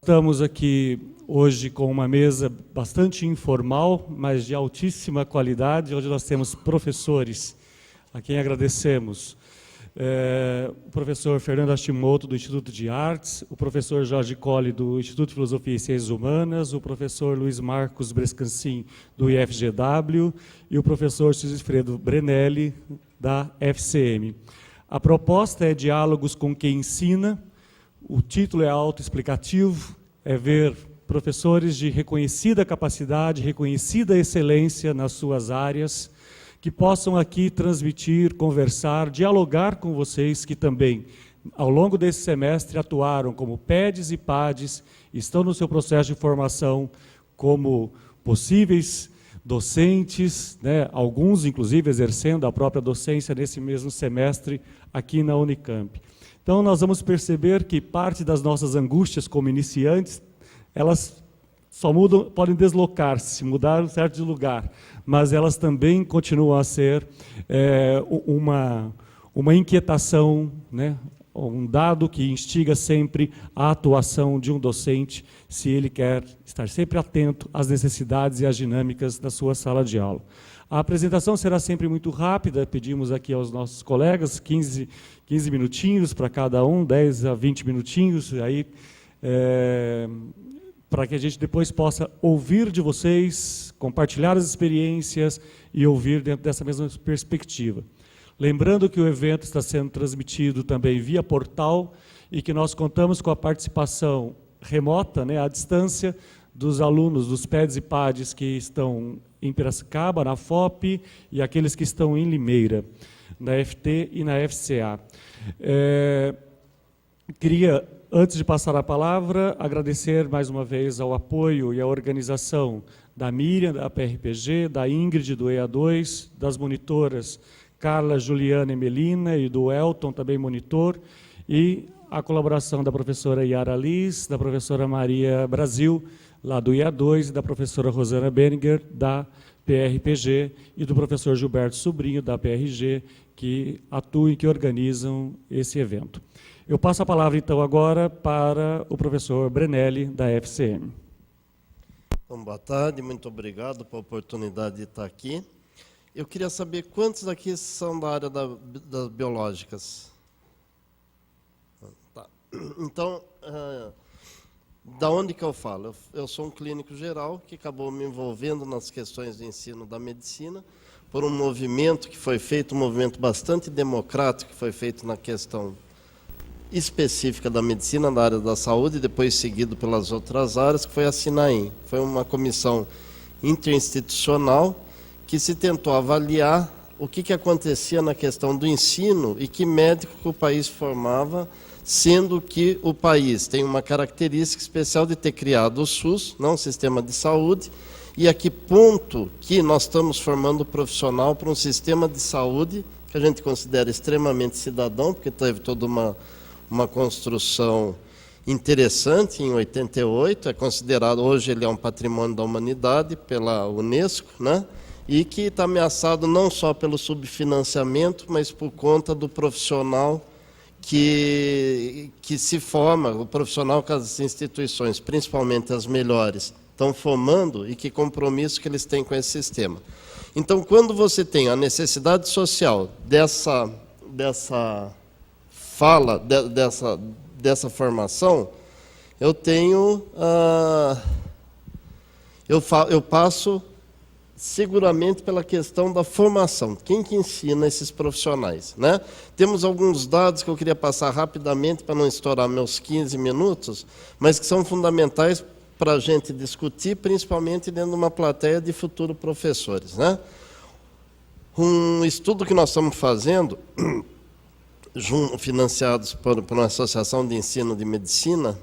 Estamos aqui hoje com uma mesa bastante informal, mas de altíssima qualidade, onde nós temos professores, a quem agradecemos. O professor Fernando Hashimoto, do Instituto de Artes, o professor Jorge Colli, do Instituto de Filosofia e Ciências Humanas, o professor Luiz Marcos Brescancin, do IFGW, e o professor Sigfredo Brenelli, da FCM. A proposta é diálogos com quem ensina. O título é autoexplicativo, é ver professores de reconhecida capacidade, reconhecida excelência nas suas áreas, que possam aqui transmitir, conversar, dialogar com vocês que também, ao longo desse semestre, atuaram como PEDs e PADs, estão no seu processo de formação como possíveis docentes, né, alguns, inclusive, exercendo a própria docência nesse mesmo semestre aqui na Unicamp. Então, nós vamos perceber que parte das nossas angústias como iniciantes, elas só mudam, podem deslocar-se, mudar certo de lugar, mas elas também continuam a ser uma inquietação, né, um dado que instiga sempre a atuação de um docente, se ele quer estar sempre atento às necessidades e às dinâmicas da sua sala de aula. A apresentação será sempre muito rápida, pedimos aqui aos nossos colegas 15 minutinhos para cada um, 10 a 20 minutinhos, aí, para que a gente depois possa ouvir de vocês, compartilhar as experiências e ouvir dentro dessa mesma perspectiva. Lembrando que o evento está sendo transmitido também via portal e que nós contamos com a participação remota, né, à distância, dos alunos, dos PEDs e PADs que estão em Piracicaba, na FOP, e aqueles que estão em Limeira, na FT e na FCA. Queria, antes de passar a palavra, agradecer mais uma vez ao apoio e à organização da Miriam, da PRPG, da Ingrid, do EA2, das monitoras Carla, Juliana e Melina, e do Elton, também monitor, e a colaboração da professora Yara Liz, da professora Maria Brasil, lá do IA2, e da professora Rosana Benninger, da PRPG, e do professor Gilberto Sobrinho, da PRG, que atuam e que organizam esse evento. Eu passo a palavra, então, agora para o professor Brenelli, da FCM. Bom, boa tarde, muito obrigado pela oportunidade de estar aqui. Eu queria saber quantos aqui são da área das biológicas. Tá. Então, da onde que eu falo? Eu sou um clínico geral que acabou me envolvendo nas questões de ensino da medicina por um movimento que foi feito, um movimento bastante democrático, que foi feito na questão específica da medicina, na área da saúde, depois seguido pelas outras áreas, que foi a SINAIM. Foi uma comissão interinstitucional que se tentou avaliar o que acontecia na questão do ensino e que médico que o país formava, sendo que o país tem uma característica especial de ter criado o SUS, não o sistema de saúde, e a que ponto que nós estamos formando profissional para um sistema de saúde que a gente considera extremamente cidadão, porque teve toda uma construção interessante em 88, é considerado, hoje ele é um patrimônio da humanidade pela Unesco, né? E que está ameaçado não só pelo subfinanciamento, mas por conta do profissional que se forma, o profissional que as instituições, principalmente as melhores, estão formando e que compromisso que eles têm com esse sistema. Então, quando você tem a necessidade social dessa fala, dessa formação, eu tenho, eu passo seguramente pela questão da formação. Quem que ensina esses profissionais, né? Temos alguns dados que eu queria passar rapidamente para não estourar meus 15 minutos, mas que são fundamentais para a gente discutir, principalmente dentro de uma plateia de futuros professores, né? Um estudo que nós estamos fazendo, financiados por uma associação de ensino de medicina,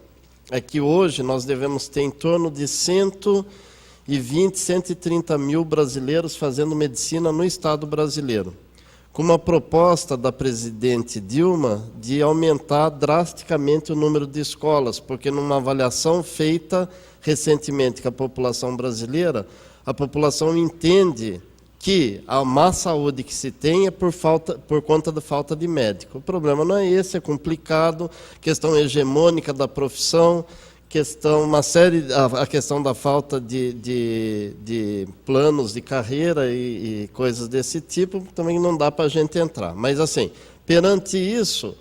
é que hoje nós devemos ter em torno de 130 mil brasileiros fazendo medicina no Estado brasileiro, com uma proposta da presidente Dilma de aumentar drasticamente o número de escolas, porque numa avaliação feita recentemente com a população brasileira, a população entende que a má saúde que se tem é por conta da falta de médico. O problema não é esse, é complicado, questão hegemônica da profissão, a questão da falta de planos de carreira e coisas desse tipo, também não dá para a gente entrar. Mas, assim, perante isso,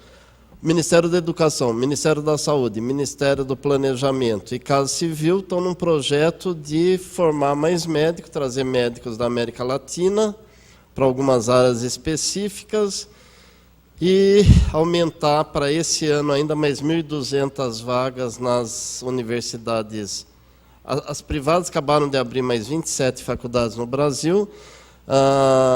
Ministério da Educação, Ministério da Saúde, Ministério do Planejamento e Casa Civil estão num projeto de formar mais médicos, trazer médicos da América Latina para algumas áreas específicas e aumentar para esse ano ainda mais 1.200 vagas nas universidades. As privadas acabaram de abrir mais 27 faculdades no Brasil,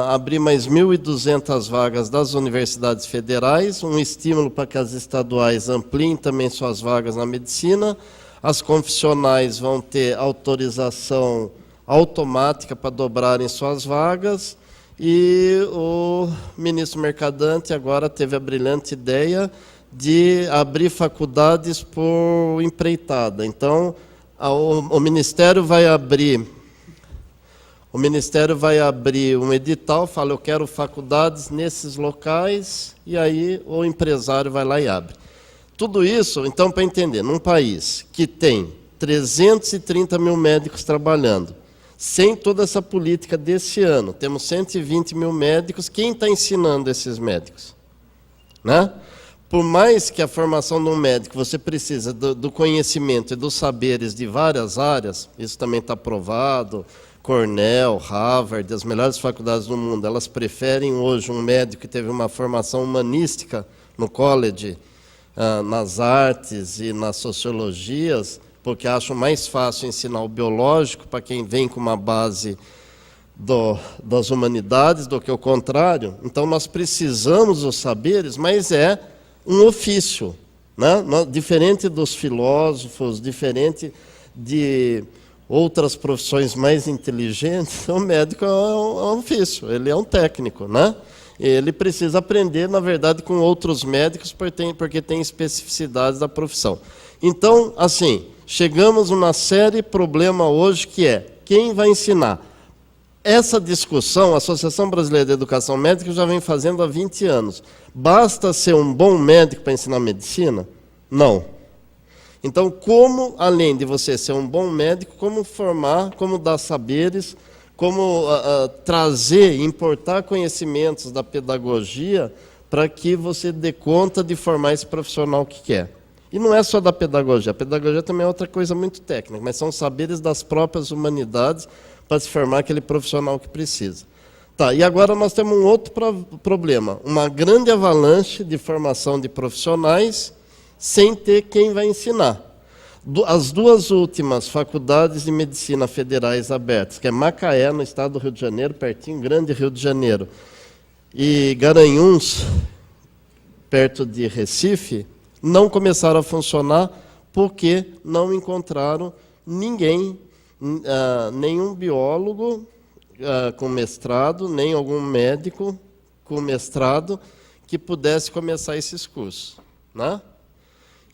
abrir mais 1.200 vagas das universidades federais, um estímulo para que as estaduais ampliem também suas vagas na medicina. As confissionais vão ter autorização automática para dobrarem suas vagas. E o ministro Mercadante agora teve a brilhante ideia de abrir faculdades por empreitada. Então, o Ministério vai abrir um edital, fala, eu quero faculdades nesses locais, e aí o empresário vai lá e abre. Tudo isso, então, para entender, num país que tem 330 mil médicos trabalhando, sem toda essa política desse ano, temos 120 mil médicos, quem está ensinando esses médicos? Né? Por mais que a formação de um médico, você precisa do conhecimento e dos saberes de várias áreas, isso também está provado, Cornell, Harvard, as melhores faculdades do mundo, elas preferem hoje um médico que teve uma formação humanística no college, nas artes e nas sociologias, porque acham mais fácil ensinar o biológico para quem vem com uma base das humanidades do que o contrário. Então, nós precisamos dos saberes, mas é um ofício, né? Diferente dos filósofos, diferente de outras profissões mais inteligentes, o médico é um ofício, ele é um técnico, né? Ele precisa aprender, na verdade, com outros médicos, porque tem especificidades da profissão. Então, assim, chegamos a uma série de problema hoje, que é quem vai ensinar. Essa discussão, a Associação Brasileira de Educação Médica já vem fazendo há 20 anos. Basta ser um bom médico para ensinar medicina? Não. Então, como, além de você ser um bom médico, como formar, como dar saberes, como trazer, importar conhecimentos da pedagogia para que você dê conta de formar esse profissional que quer. E não é só da pedagogia, a pedagogia também é outra coisa muito técnica, mas são saberes das próprias humanidades para se formar aquele profissional que precisa. Tá, e agora nós temos um outro problema, uma grande avalanche de formação de profissionais sem ter quem vai ensinar. As duas últimas faculdades de medicina federais abertas, que é Macaé, no estado do Rio de Janeiro, pertinho, grande Rio de Janeiro, e Garanhuns, perto de Recife, não começaram a funcionar porque não encontraram ninguém, nenhum biólogo com mestrado, nem algum médico com mestrado que pudesse começar esses cursos, né?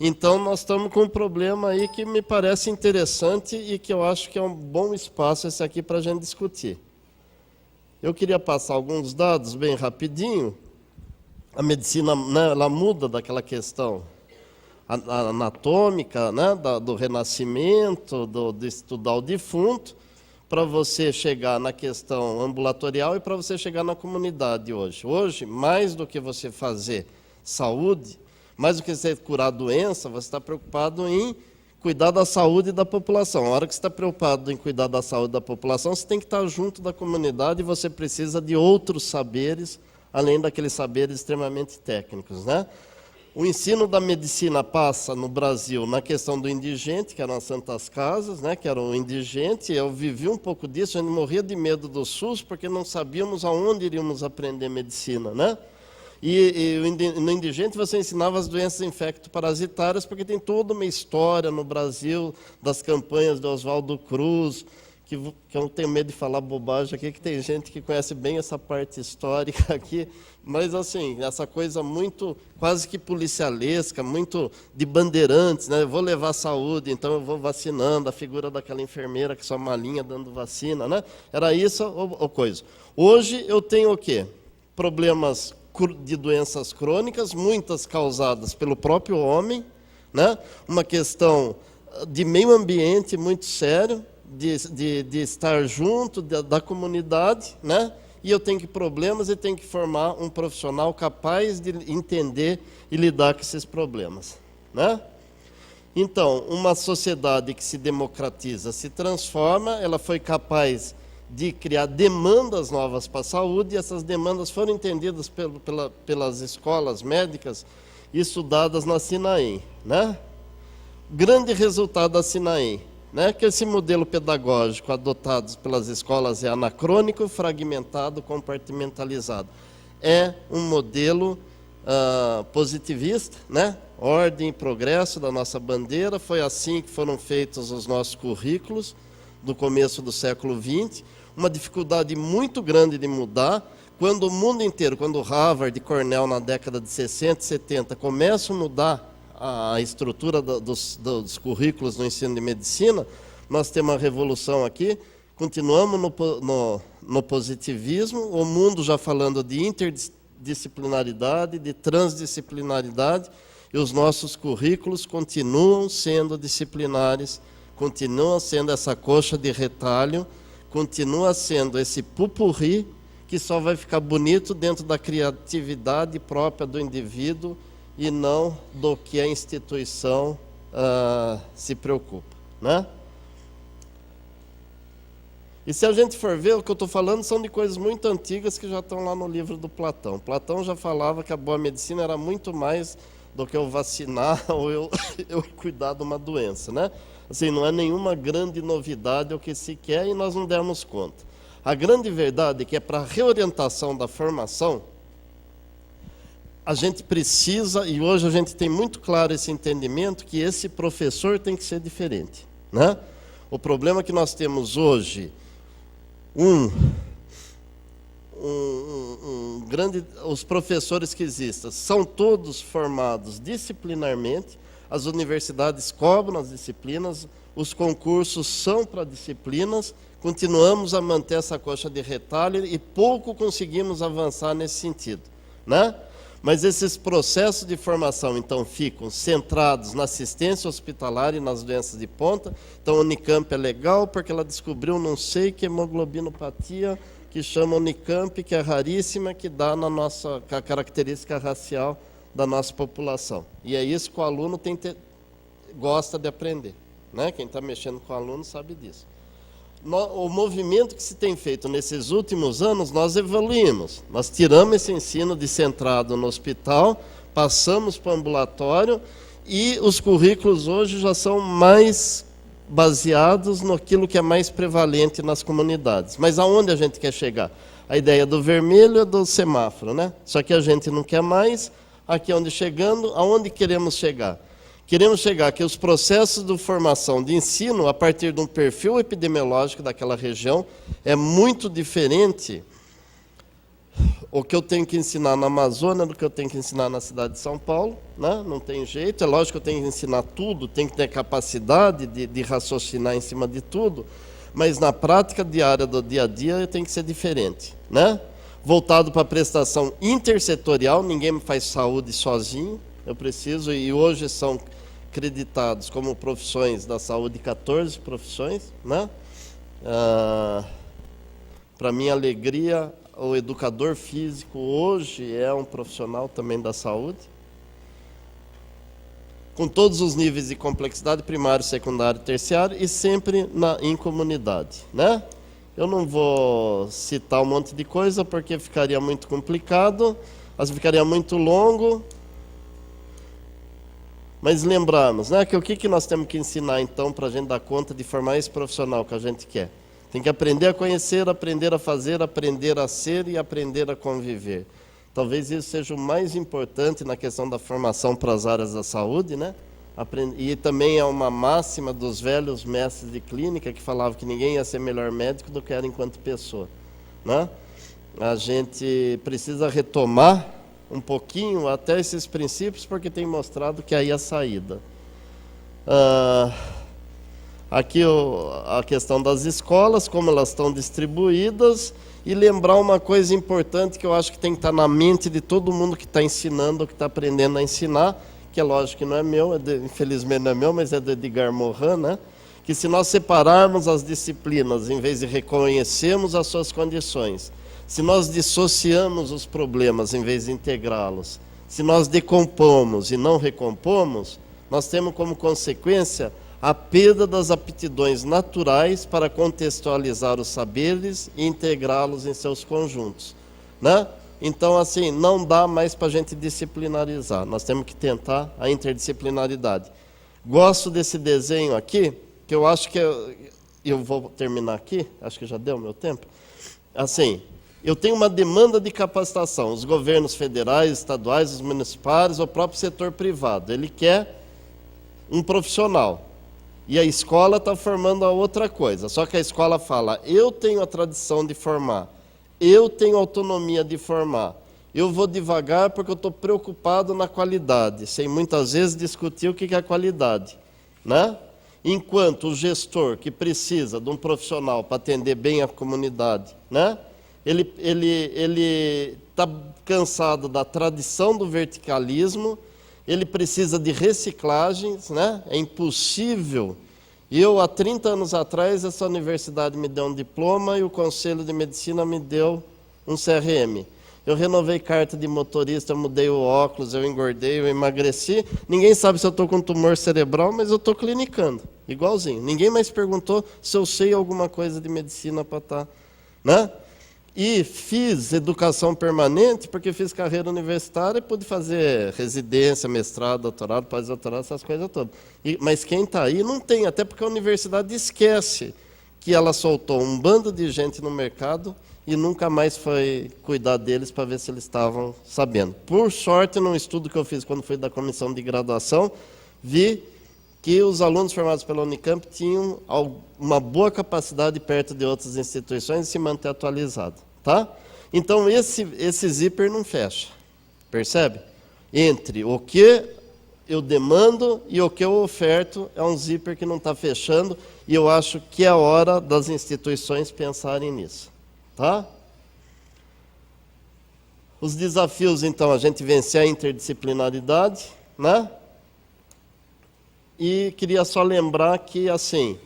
Então, nós estamos com um problema aí que me parece interessante e que eu acho que é um bom espaço esse aqui para a gente discutir. Eu queria passar alguns dados bem rapidinho. A medicina, né, ela muda daquela questão anatômica, né, do renascimento, de estudar o defunto, para você chegar na questão ambulatorial e para você chegar na comunidade hoje. Hoje, mais do que você fazer saúde, mais do que você curar a doença, você está preocupado em cuidar da saúde da população. A hora que você está preocupado em cuidar da saúde da população, você tem que estar junto da comunidade e você precisa de outros saberes, além daqueles saberes extremamente técnicos, né? O ensino da medicina passa no Brasil na questão do indigente, que eram as santas casas, né, que era o indigente. Eu vivi um pouco disso, a gente morria de medo do SUS, porque não sabíamos aonde iríamos aprender medicina, né? E no indigente você ensinava as doenças infecto-parasitárias, porque tem toda uma história no Brasil das campanhas de Oswaldo Cruz, que eu não tenho medo de falar bobagem aqui, que tem gente que conhece bem essa parte histórica aqui, mas assim, essa coisa muito, quase que policialesca, muito de bandeirantes, né? Eu vou levar saúde, então eu vou vacinando, a figura daquela enfermeira que só malinha dando vacina, né? Era isso ou coisa. Hoje eu tenho o quê? Problemas de doenças crônicas, muitas causadas pelo próprio homem, né? Uma questão de meio ambiente muito sério, de estar junto da comunidade, né? E eu tenho problemas e tenho que formar um profissional capaz de entender e lidar com esses problemas, né? Então, uma sociedade que se democratiza, se transforma, ela foi capaz de criar demandas novas para a saúde, e essas demandas foram entendidas pelas escolas médicas e estudadas na Sinaem, né? Grande resultado da Sinaem, né? Que esse modelo pedagógico adotado pelas escolas é anacrônico, fragmentado, compartimentalizado. É um modelo positivista, né? Ordem e progresso da nossa bandeira. Foi assim que foram feitos os nossos currículos no começo do século XX. Uma dificuldade muito grande de mudar. Quando o mundo inteiro, quando Harvard e Cornell na década de 60 e 70 começam a mudar a estrutura dos currículos no ensino de medicina, nós temos uma revolução aqui. Continuamos no positivismo, o mundo já falando de interdisciplinaridade, de transdisciplinaridade, e os nossos currículos continuam sendo disciplinares, continuam sendo essa coxa de retalho, continua sendo esse pupurri que só vai ficar bonito dentro da criatividade própria do indivíduo e não do que a instituição se preocupa, né? E se a gente for ver, o que eu estou falando são de coisas muito antigas que já estão lá no livro do Platão. Platão já falava que a boa medicina era muito mais do que eu vacinar ou eu cuidar de uma doença, né? Assim, não é nenhuma grande novidade o que se quer e nós não demos conta. A grande verdade é que é para a reorientação da formação, a gente precisa, e hoje a gente tem muito claro esse entendimento, que esse professor tem que ser diferente, né? O problema que nós temos hoje, os professores que existem são todos formados disciplinarmente, as universidades cobram as disciplinas, os concursos são para disciplinas, continuamos a manter essa coxa de retalho e pouco conseguimos avançar nesse sentido, né? Mas esses processos de formação, então, ficam centrados na assistência hospitalar e nas doenças de ponta. Então, a Unicamp é legal porque ela descobriu não sei que hemoglobinopatia, que chama Unicamp, que é raríssima, que dá na nossa a característica racial da nossa população. E é isso que o aluno gosta de aprender, né? Quem está mexendo com o aluno sabe disso. O movimento que se tem feito nesses últimos anos, nós evoluímos. Nós tiramos esse ensino de centrado no hospital, passamos para o ambulatório e os currículos hoje já são mais baseados naquilo que é mais prevalente nas comunidades. Mas aonde a gente quer chegar? A ideia do vermelho é do semáforo, né? Só que a gente não quer mais. Aqui onde chegando, aonde queremos chegar? Queremos chegar que os processos de formação de ensino, a partir de um perfil epidemiológico daquela região, é muito diferente o que eu tenho que ensinar na Amazônia do que eu tenho que ensinar na cidade de São Paulo, né? Não tem jeito, é lógico que eu tenho que ensinar tudo, tenho que ter capacidade de raciocinar em cima de tudo, mas na prática diária do dia a dia tem que ser diferente, né? Voltado para a prestação intersetorial, ninguém faz saúde sozinho, eu preciso, e hoje são acreditados como profissões da saúde 14 profissões, né? Para minha alegria, o educador físico hoje é um profissional também da saúde, com todos os níveis de complexidade, primário, secundário, terciário, e sempre em comunidade, né? Eu não vou citar um monte de coisa, porque ficaria muito complicado, ficaria muito longo. Mas lembrarmos, né, que o que nós temos que ensinar, então, para a gente dar conta de formar esse profissional que a gente quer? Tem que aprender a conhecer, aprender a fazer, aprender a ser e aprender a conviver. Talvez isso seja o mais importante na questão da formação para as áreas da saúde, né? E também é uma máxima dos velhos mestres de clínica que falavam que ninguém ia ser melhor médico do que era enquanto pessoa, né? A gente precisa retomar um pouquinho até esses princípios, porque tem mostrado que aí é a saída. Aqui a questão das escolas, como elas estão distribuídas, e lembrar uma coisa importante que eu acho que tem que estar na mente de todo mundo que está ensinando, ou que está aprendendo a ensinar, que é lógico que não é meu, infelizmente não é meu, mas é do Edgar Morin, né? Que se nós separarmos as disciplinas, em vez de reconhecermos as suas condições, se nós dissociamos os problemas em vez de integrá-los, se nós decompomos e não recompomos, nós temos como consequência a perda das aptidões naturais para contextualizar os saberes e integrá-los em seus conjuntos, né? Então, assim, não dá mais para a gente disciplinarizar, nós temos que tentar a interdisciplinaridade. Gosto desse desenho aqui, que eu acho que eu vou terminar aqui, acho que já deu o meu tempo. Assim, eu tenho uma demanda de capacitação, os governos federais, estaduais, os municipais, o próprio setor privado, ele quer um profissional. E a escola está formando a outra coisa. Só que a escola fala, eu tenho a tradição de formar, eu tenho autonomia de formar, eu vou devagar porque eu estou preocupado na qualidade, sem muitas vezes discutir o que é qualidade, né? Enquanto o gestor que precisa de um profissional para atender bem a comunidade, né? Ele está cansado da tradição do verticalismo, ele precisa de reciclagens, né? É impossível. Eu, há 30 anos atrás, essa universidade me deu um diploma e o Conselho de Medicina me deu um CRM. Eu renovei carta de motorista, mudei o óculos, eu engordei, eu emagreci. Ninguém sabe se eu estou com tumor cerebral, mas eu estou clinicando, igualzinho. Ninguém mais perguntou se eu sei alguma coisa de medicina para estar, né? E fiz educação permanente, porque fiz carreira universitária e pude fazer residência, mestrado, doutorado, pós-doutorado, essas coisas todas. Mas quem está aí não tem, até porque a universidade esquece que ela soltou um bando de gente no mercado e nunca mais foi cuidar deles para ver se eles estavam sabendo. Por sorte, num estudo que eu fiz quando fui da comissão de graduação, vi que os alunos formados pela Unicamp tinham uma boa capacidade perto de outras instituições de se manter atualizado, tá? Então, esse zíper não fecha, percebe? Entre o que eu demando e o que eu oferto, é um zíper que não está fechando, e eu acho que é a hora das instituições pensarem nisso, tá? Os desafios, então, a gente vencer a interdisciplinaridade, né? E queria só lembrar que, assim,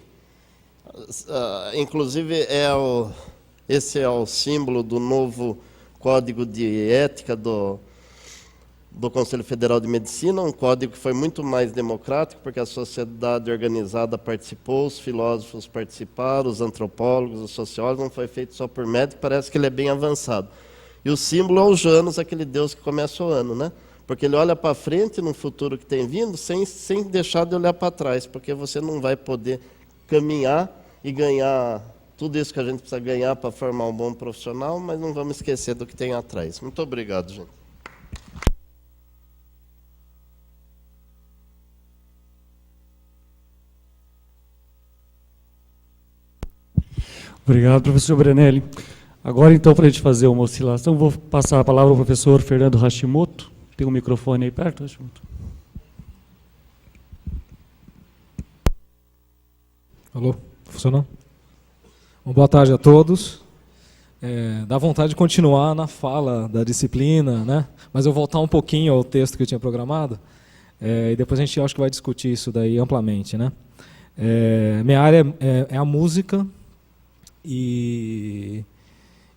inclusive esse é o símbolo do novo Código de Ética do Conselho Federal de Medicina, um código que foi muito mais democrático, porque a sociedade organizada participou, os filósofos participaram, os antropólogos, os sociólogos, não foi feito só por médico, parece que ele é bem avançado. E o símbolo é o Janus, aquele Deus que começa o ano, né? Porque ele olha para frente no futuro que tem vindo, sem deixar de olhar para trás, porque você não vai poder caminhar e ganhar tudo isso que a gente precisa ganhar para formar um bom profissional, mas não vamos esquecer do que tem atrás. Muito obrigado, gente. Obrigado, professor Branelli. Agora, então, para a gente fazer uma oscilação, vou passar a palavra ao professor Fernando Hashimoto. Tem um microfone aí perto, Hashimoto? Alô, funcionou? Bom, boa tarde a todos. Dá vontade de continuar na fala da disciplina, né? Mas eu vou voltar um pouquinho ao texto que eu tinha programado, e depois a gente acho que vai discutir isso daí amplamente, né? Minha área é a música, e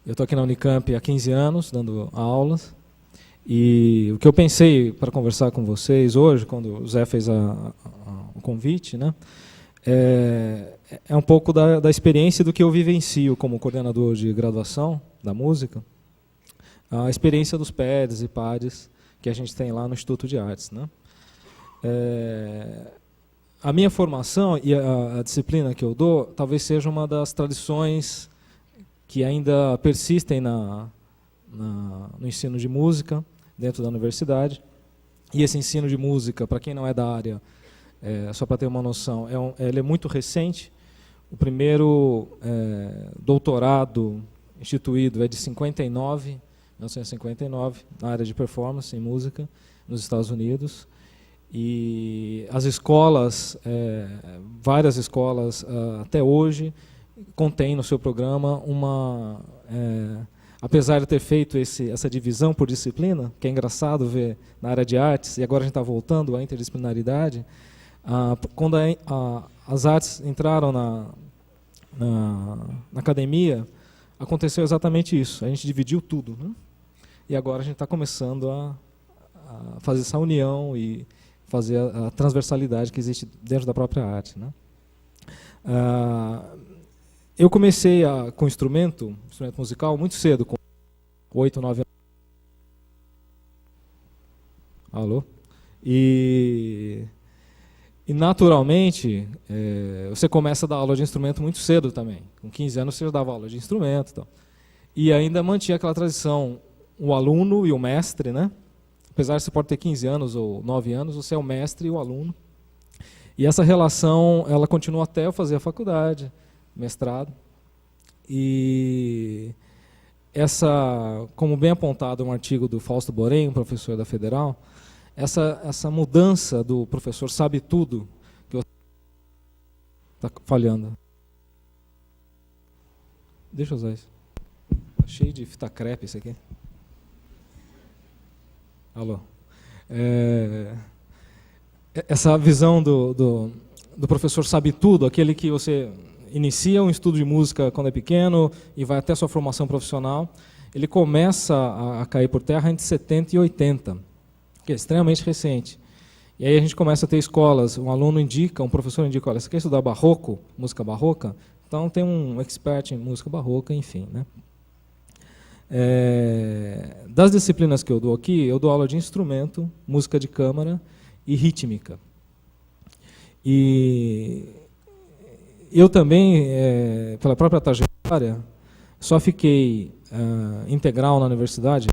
eu estou aqui na Unicamp há 15 anos, dando aulas. E o que eu pensei para conversar com vocês hoje, quando o Zé fez o convite, né, é um pouco da experiência do que eu vivencio como coordenador de graduação da música, a experiência dos PEDs e PADs que a gente tem lá no Instituto de Artes, né. A minha formação e a disciplina que eu dou talvez seja uma das tradições que ainda persistem no ensino de música dentro da universidade. E esse ensino de música, para quem não é da área, só para ter uma noção, ele é muito recente. O primeiro doutorado instituído é de 1959, na área de performance em música, nos Estados Unidos. E as escolas, várias escolas até hoje, contêm no seu programa apesar de ter feito essa divisão por disciplina, que é engraçado ver na área de artes, e agora a gente está voltando à interdisciplinaridade, quando as artes entraram na academia, aconteceu exatamente isso. A gente dividiu tudo, né? E agora a gente está começando a fazer essa união e fazer a transversalidade que existe dentro da própria arte, né? Eu comecei com instrumento musical muito cedo, com 8, 9 anos. Alô? E naturalmente, você começa a dar aula de instrumento muito cedo também. Com 15 anos você já dava aula de instrumento. Tal. E ainda mantinha aquela tradição, o aluno e o mestre, né? Apesar de você pode ter 15 anos ou 9 anos, você é o mestre e o aluno. E essa relação, ela continua até eu fazer a faculdade, mestrado. E como bem apontado um artigo do Fausto Borém, um professor da Federal, essa mudança do professor sabe tudo, que está falhando. Deixa eu usar isso. Está cheio de fita crepe isso aqui. Alô. Essa visão do professor sabe tudo, aquele que você inicia um estudo de música quando é pequeno e vai até a sua formação profissional, ele começa a cair por terra entre 70 e 80, que é extremamente recente. E aí a gente começa a ter escolas, um professor indica, olha, você quer estudar barroco, música barroca? Então tem um expert em música barroca, enfim, né? Das disciplinas que eu dou aqui, eu dou aula de instrumento, música de câmara e rítmica. E eu também, pela própria trajetória, só fiquei integral na universidade,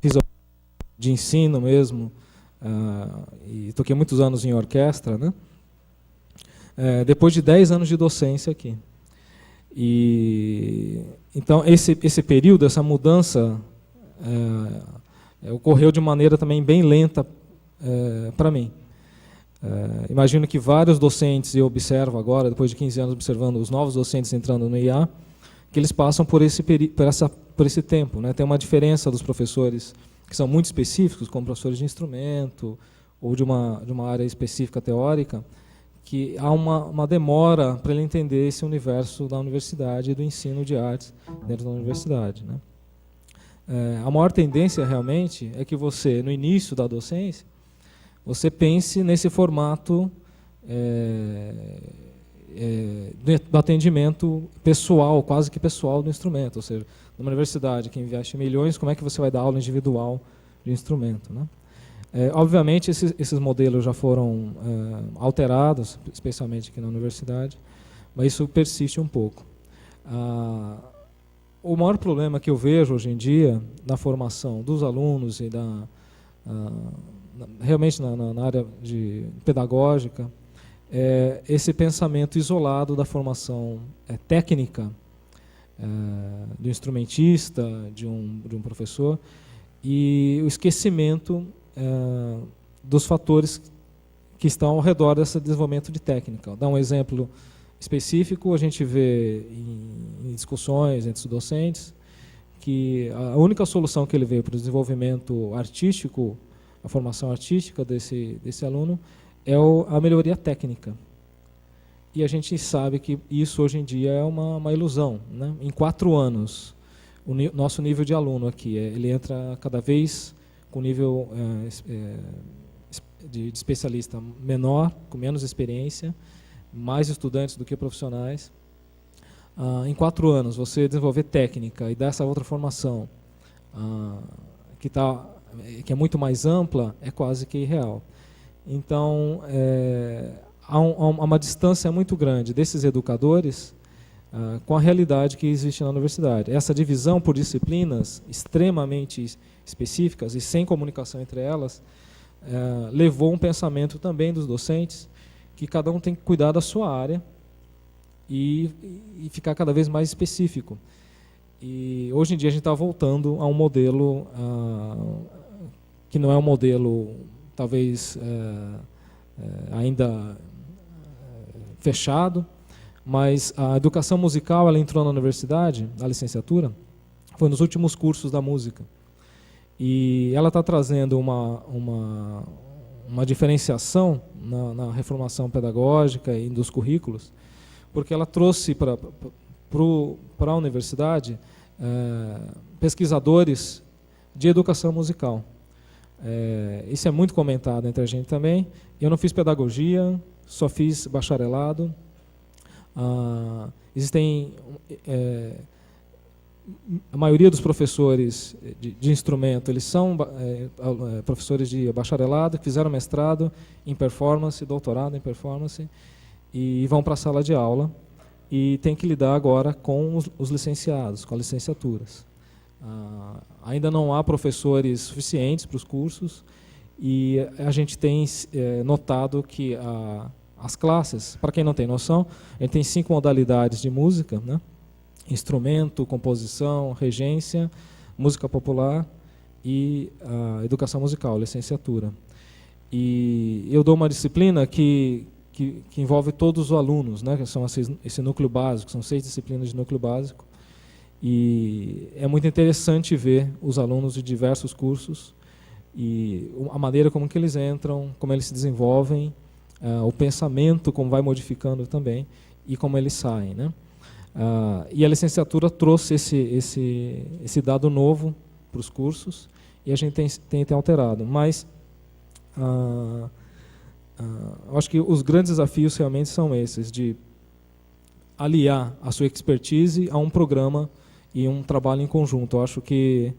fiz de ensino mesmo, e toquei muitos anos em orquestra, né? Depois de 10 anos de docência aqui. E então esse período, essa mudança ocorreu de maneira também bem lenta para mim. Imagino que vários docentes, eu observo agora, depois de 15 anos observando os novos docentes entrando no IA, que eles passam por esse tempo, né? Tem uma diferença dos professores que são muito específicos, como professores de instrumento ou de uma área específica teórica, que há uma demora para ele entender esse universo da universidade e do ensino de artes dentro da universidade, né? A maior tendência realmente é que você, no início da docência, você pense nesse formato do atendimento pessoal, quase que pessoal do instrumento. Ou seja, numa universidade que investe milhões, como é que você vai dar aula individual de instrumento, né? Obviamente, esses modelos já foram alterados, especialmente aqui na universidade, mas isso persiste um pouco. O maior problema que eu vejo hoje em dia na formação dos alunos e realmente na área pedagógica é esse pensamento isolado da formação técnica do instrumentista, de um professor, e o esquecimento dos fatores que estão ao redor desse desenvolvimento de técnica. Vou dar um exemplo específico, a gente vê em discussões entre os docentes que a única solução que ele vê para o desenvolvimento artístico, a formação artística desse aluno, é a melhoria técnica. E a gente sabe que isso hoje em dia é uma ilusão, né? Em 4 anos, nosso nível de aluno aqui, ele entra cada vez com nível de especialista menor, com menos experiência, mais estudantes do que profissionais. Em 4 anos, você desenvolver técnica e dar essa outra formação, que é muito mais ampla, é quase que irreal. Então, há uma distância muito grande desses educadores com a realidade que existe na universidade. Essa divisão por disciplinas extremamente específicas e sem comunicação entre elas levou um pensamento também dos docentes que cada um tem que cuidar da sua área e ficar cada vez mais específico. E hoje em dia a gente está voltando a um modelo que não é um modelo talvez ainda fechado, mas a educação musical ela entrou na universidade, na licenciatura, foi nos últimos cursos da música. E ela está trazendo uma diferenciação na reformação pedagógica e dos currículos, porque ela trouxe para a universidade pesquisadores de educação musical. Isso é muito comentado entre a gente também. Eu não fiz pedagogia, só fiz bacharelado. Existem a maioria dos professores de instrumento, eles são professores de bacharelado, que fizeram mestrado em performance, doutorado em performance, e vão para a sala de aula e tem que lidar agora com os licenciados, com as licenciaturas. Ainda não há professores suficientes para os cursos e a gente tem notado que as classes, para quem não tem noção, a gente tem 5 modalidades de música, né? Instrumento, composição, regência, música popular e educação musical, licenciatura. E eu dou uma disciplina que envolve todos os alunos, né, que são esse núcleo básico, são 6 disciplinas de núcleo básico. E é muito interessante ver os alunos de diversos cursos e a maneira como que eles entram, como eles se desenvolvem, o pensamento como vai modificando também e como eles saem, né? E a licenciatura trouxe esse dado novo para os cursos e a gente tem alterado. Mas acho que os grandes desafios realmente são esses, de aliar a sua expertise a um programa e um trabalho em conjunto. Eu acho que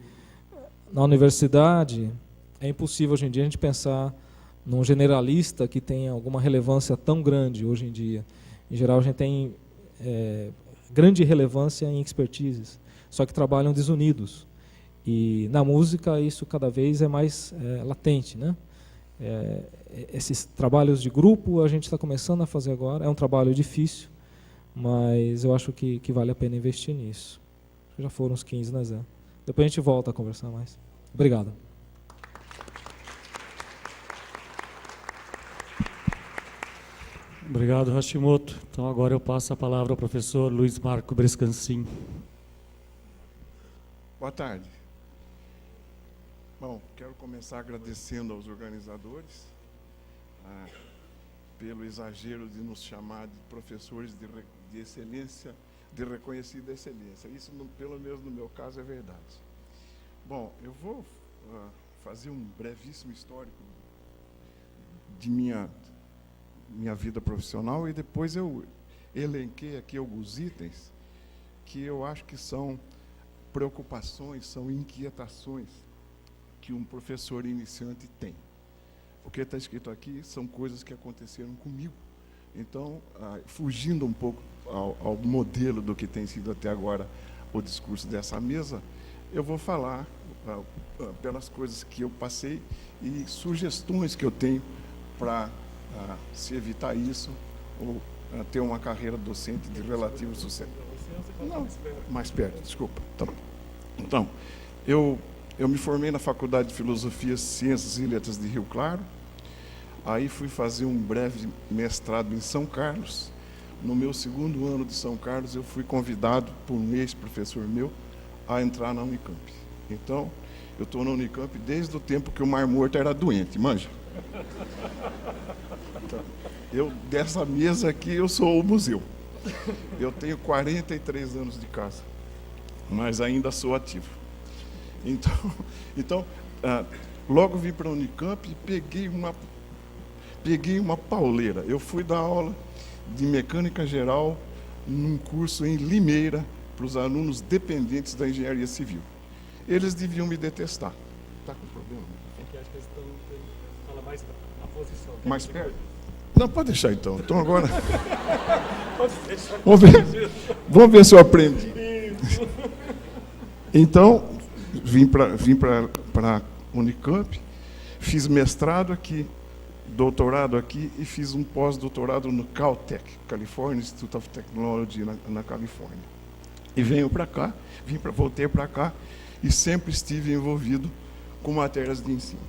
na universidade é impossível hoje em dia a gente pensar num generalista que tenha alguma relevância tão grande hoje em dia. Em geral, a gente tem grande relevância em expertises, só que trabalham desunidos. E na música isso cada vez é mais latente, né? Esses trabalhos de grupo a gente está começando a fazer agora, é um trabalho difícil, mas eu acho que vale a pena investir nisso. Já foram uns 15, né, Zé? Depois a gente volta a conversar mais. Obrigado. Obrigado, Hashimoto. Então agora eu passo a palavra ao professor Luiz Marco Brescancin. Boa tarde. Bom, quero começar agradecendo aos organizadores pelo exagero de nos chamar de professores de excelência, de reconhecida excelência. Isso, pelo menos no meu caso, é verdade. Bom, eu vou fazer um brevíssimo histórico de minha vida profissional e depois eu elenquei aqui alguns itens que eu acho que são preocupações, são inquietações que um professor iniciante tem. O que está escrito aqui são coisas que aconteceram comigo. Então, fugindo um pouco ao modelo do que tem sido até agora o discurso dessa mesa, eu vou falar pelas coisas que eu passei e sugestões que eu tenho para se evitar isso ou ter uma carreira docente de relativo sucesso. Não, mais perto, desculpa. Então, eu me formei na Faculdade de Filosofia, Ciências e Letras de Rio Claro. Aí fui fazer um breve mestrado em São Carlos. No meu segundo ano de São Carlos, eu fui convidado por um ex-professor meu a entrar na Unicamp. Então, eu estou na Unicamp desde o tempo que o Mar Morto era doente, manja? Então, dessa mesa aqui, eu sou o museu. Eu tenho 43 anos de casa, mas ainda sou ativo. Então logo vim para a Unicamp e peguei uma pauleira. Eu fui dar aula de mecânica geral num curso em Limeira para os alunos dependentes da engenharia civil. Eles deviam me detestar. Está com problema? É que acho que eles estão fala mais a posição. Mais perto? Não, pode deixar então. Então agora. Pode deixar. Vamos ver se eu aprendi. Então, vim para a Unicamp, fiz mestrado aqui, doutorado aqui e fiz um pós-doutorado no Caltech, California Institute of Technology, na Califórnia. E voltei para cá e sempre estive envolvido com matérias de ensino.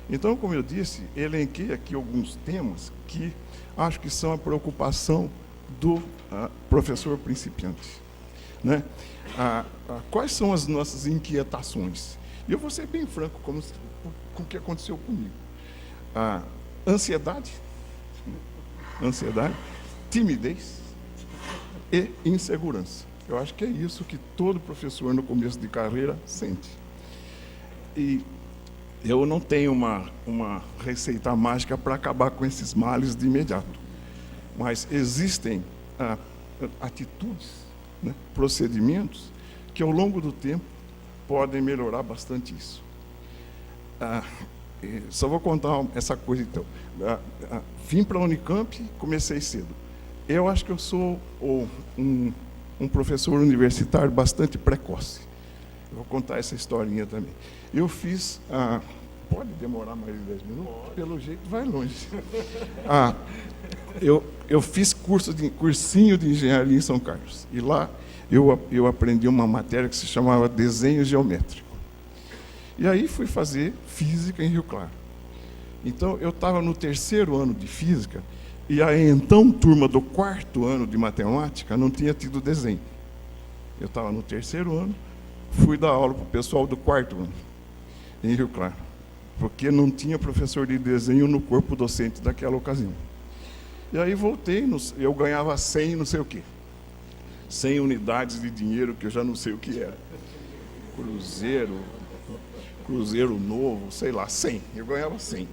Então, como eu disse, elenquei aqui alguns temas que acho que são a preocupação do professor principiante. né? Quais são as nossas inquietações? E eu vou ser bem franco com o que aconteceu comigo. Ansiedade, timidez e insegurança. Eu acho que é isso que todo professor no começo de carreira sente. E eu não tenho uma receita mágica para acabar com esses males de imediato. Mas existem atitudes, né, procedimentos, que ao longo do tempo podem melhorar bastante isso. Só vou contar essa coisa, então. Vim para a Unicamp, comecei cedo. Eu acho que eu sou um professor universitário bastante precoce. Eu vou contar essa historinha também. Eu fiz... pode demorar mais de 10 minutos? Pelo jeito vai longe. Eu fiz cursinho de engenharia em São Carlos. E lá eu aprendi uma matéria que se chamava desenho geométrico. E aí fui fazer física em Rio Claro. Então, eu estava no 3º ano de física, e a então turma do 4º ano de matemática não tinha tido desenho. Eu estava no 3º ano, fui dar aula para o pessoal do 4º ano, em Rio Claro, porque não tinha professor de desenho no corpo docente daquela ocasião. E aí voltei, eu ganhava 100 não sei o quê. 100 unidades de dinheiro, que eu já não sei o que era. Cruzeiro novo, sei lá, 100. Eu ganhava 100.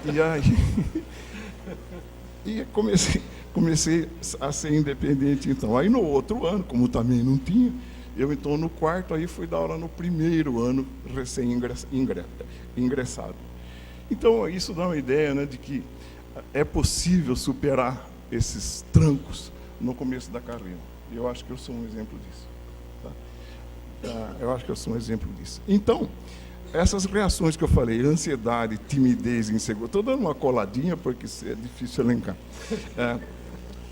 E aí... E comecei a ser independente, então. Aí, no outro ano, como também não tinha, eu, então, no 4º, aí fui dar aula no 1º ano, recém-ingressado. Então, isso dá uma ideia, né, de que é possível superar esses trancos no começo da carreira. E eu acho que eu sou um exemplo disso. Tá? Eu acho que eu sou um exemplo disso. Então, essas reações que eu falei, ansiedade, timidez, insegurança, estou dando uma coladinha porque é difícil elencar.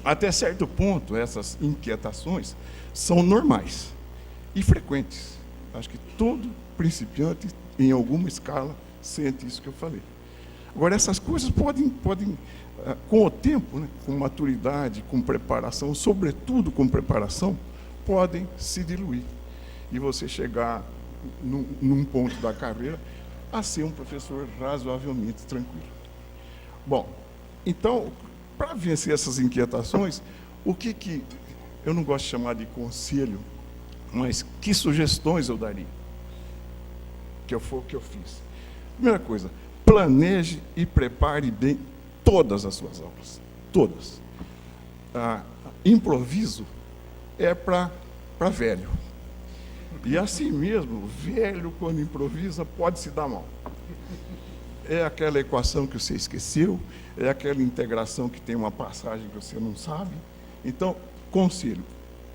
Até certo ponto, essas inquietações são normais e frequentes. Acho que todo principiante, em alguma escala, sente isso que eu falei. Agora, essas coisas podem com o tempo, né, com maturidade, com preparação, sobretudo com preparação, podem se diluir. E você chegar num ponto da carreira a ser um professor razoavelmente tranquilo. Bom, então, para vencer essas inquietações, o que eu não gosto de chamar de conselho, mas que sugestões eu daria? Que foi o que eu fiz. Primeira coisa, planeje e prepare bem todas as suas aulas. Todas. Improviso é para velho. E assim mesmo, velho, quando improvisa, pode se dar mal. É aquela equação que você esqueceu, é aquela integração que tem uma passagem que você não sabe. Então, conselho,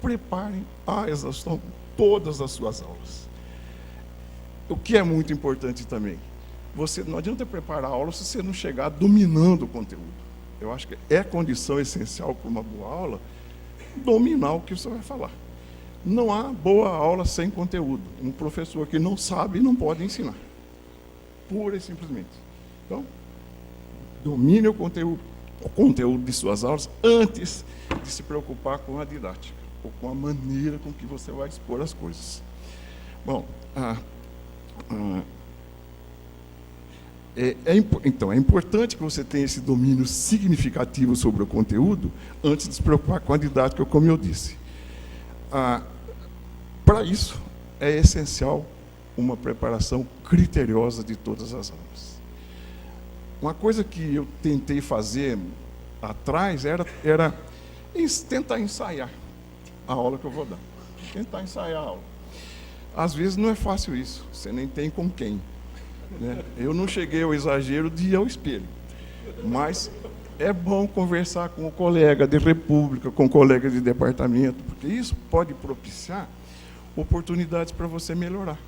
preparem a exaustão todas as suas aulas. O que é muito importante também, não adianta preparar a aula se você não chegar dominando o conteúdo. Eu acho que é condição essencial para uma boa aula dominar o que você vai falar. Não há boa aula sem conteúdo. Um professor que não sabe não pode ensinar. Pura e simplesmente. Então, domine o conteúdo de suas aulas antes de se preocupar com a didática, ou com a maneira com que você vai expor as coisas. Bom, então, é importante que você tenha esse domínio significativo sobre o conteúdo antes de se preocupar com a didática, como eu disse. Para isso, é essencial uma preparação criteriosa de todas as aulas. Uma coisa que eu tentei fazer atrás era tentar ensaiar a aula que eu vou dar. Tentar ensaiar a aula. Às vezes não é fácil isso, você nem tem com quem. Né? Eu não cheguei ao exagero de ir ao espelho, mas é bom conversar com o colega de república, com o colega de departamento, porque isso pode propiciar oportunidades para você melhorar.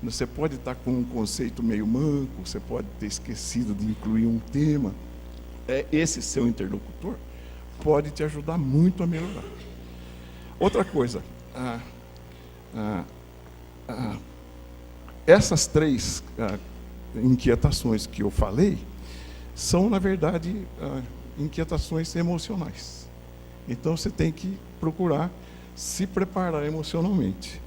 Você pode estar com um conceito meio manco, você pode ter esquecido de incluir um tema. Esse seu interlocutor pode te ajudar muito a melhorar. Outra coisa, essas 3 inquietações que eu falei são, na verdade, inquietações emocionais. Então, você tem que procurar se preparar emocionalmente.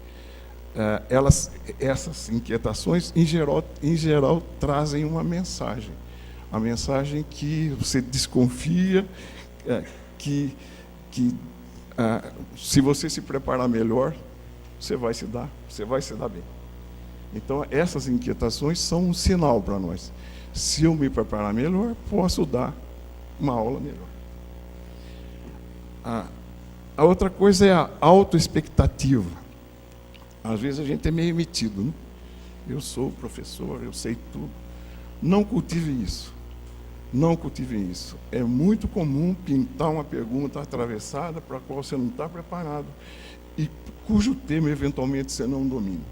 Essas inquietações, em geral, trazem uma mensagem. A mensagem que você desconfia, que se você se preparar melhor, você vai se dar bem. Então, essas inquietações são um sinal para nós. Se eu me preparar melhor, posso dar uma aula melhor. A outra coisa é a autoexpectativa. Às vezes a gente é meio metido, né? Eu sou professor, eu sei tudo. Não cultivem isso. Não cultivem isso. É muito comum pintar uma pergunta atravessada para a qual você não está preparado e cujo tema, eventualmente, você não domina.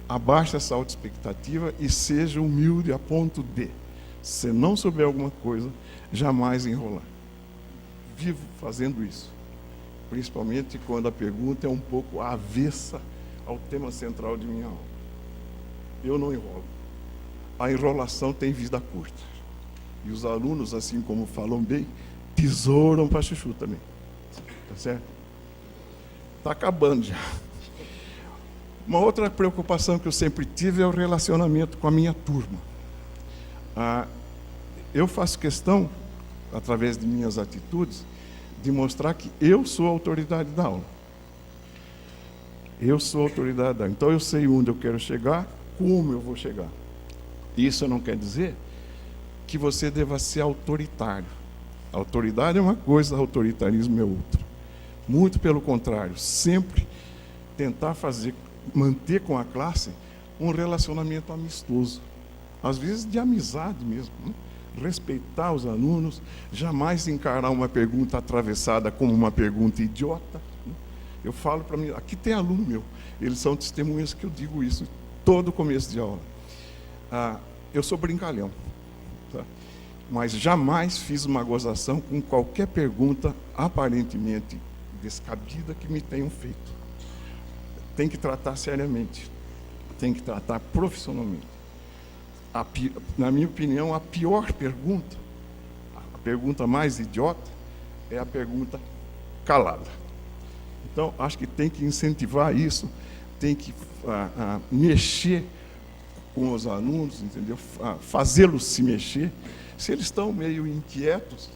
Abaixe essa autoexpectativa e seja humilde a ponto de, se não souber alguma coisa, jamais enrolar. Vivo fazendo isso. Principalmente quando a pergunta é um pouco avessa ao tema central de minha aula. Eu não enrolo. A enrolação tem vida curta. E os alunos, assim como falam bem, tesouram para chuchu também. Tá certo? Está acabando já. Uma outra preocupação que eu sempre tive é o relacionamento com a minha turma. Eu faço questão, através de minhas atitudes, de mostrar que eu sou a autoridade da aula. Eu sou a autoridade da aula. Então eu sei onde eu quero chegar, como eu vou chegar. Isso não quer dizer que você deva ser autoritário. A autoridade é uma coisa, autoritarismo é outra. Muito pelo contrário, sempre tentar manter com a classe um relacionamento amistoso. Às vezes de amizade mesmo, né? Respeitar os alunos, jamais encarar uma pergunta atravessada como uma pergunta idiota. Eu falo para mim, aqui tem aluno meu, eles são testemunhas que eu digo isso todo começo de aula. Eu sou brincalhão, tá? Mas jamais fiz uma gozação com qualquer pergunta aparentemente descabida que me tenham feito. Tem que tratar seriamente, tem que tratar profissionalmente. Na minha opinião, a pior pergunta, a pergunta mais idiota, é a pergunta calada. Então, acho que tem que incentivar isso, tem que mexer com os alunos, entendeu? Fazê-los se mexer. Se eles estão meio inquietos,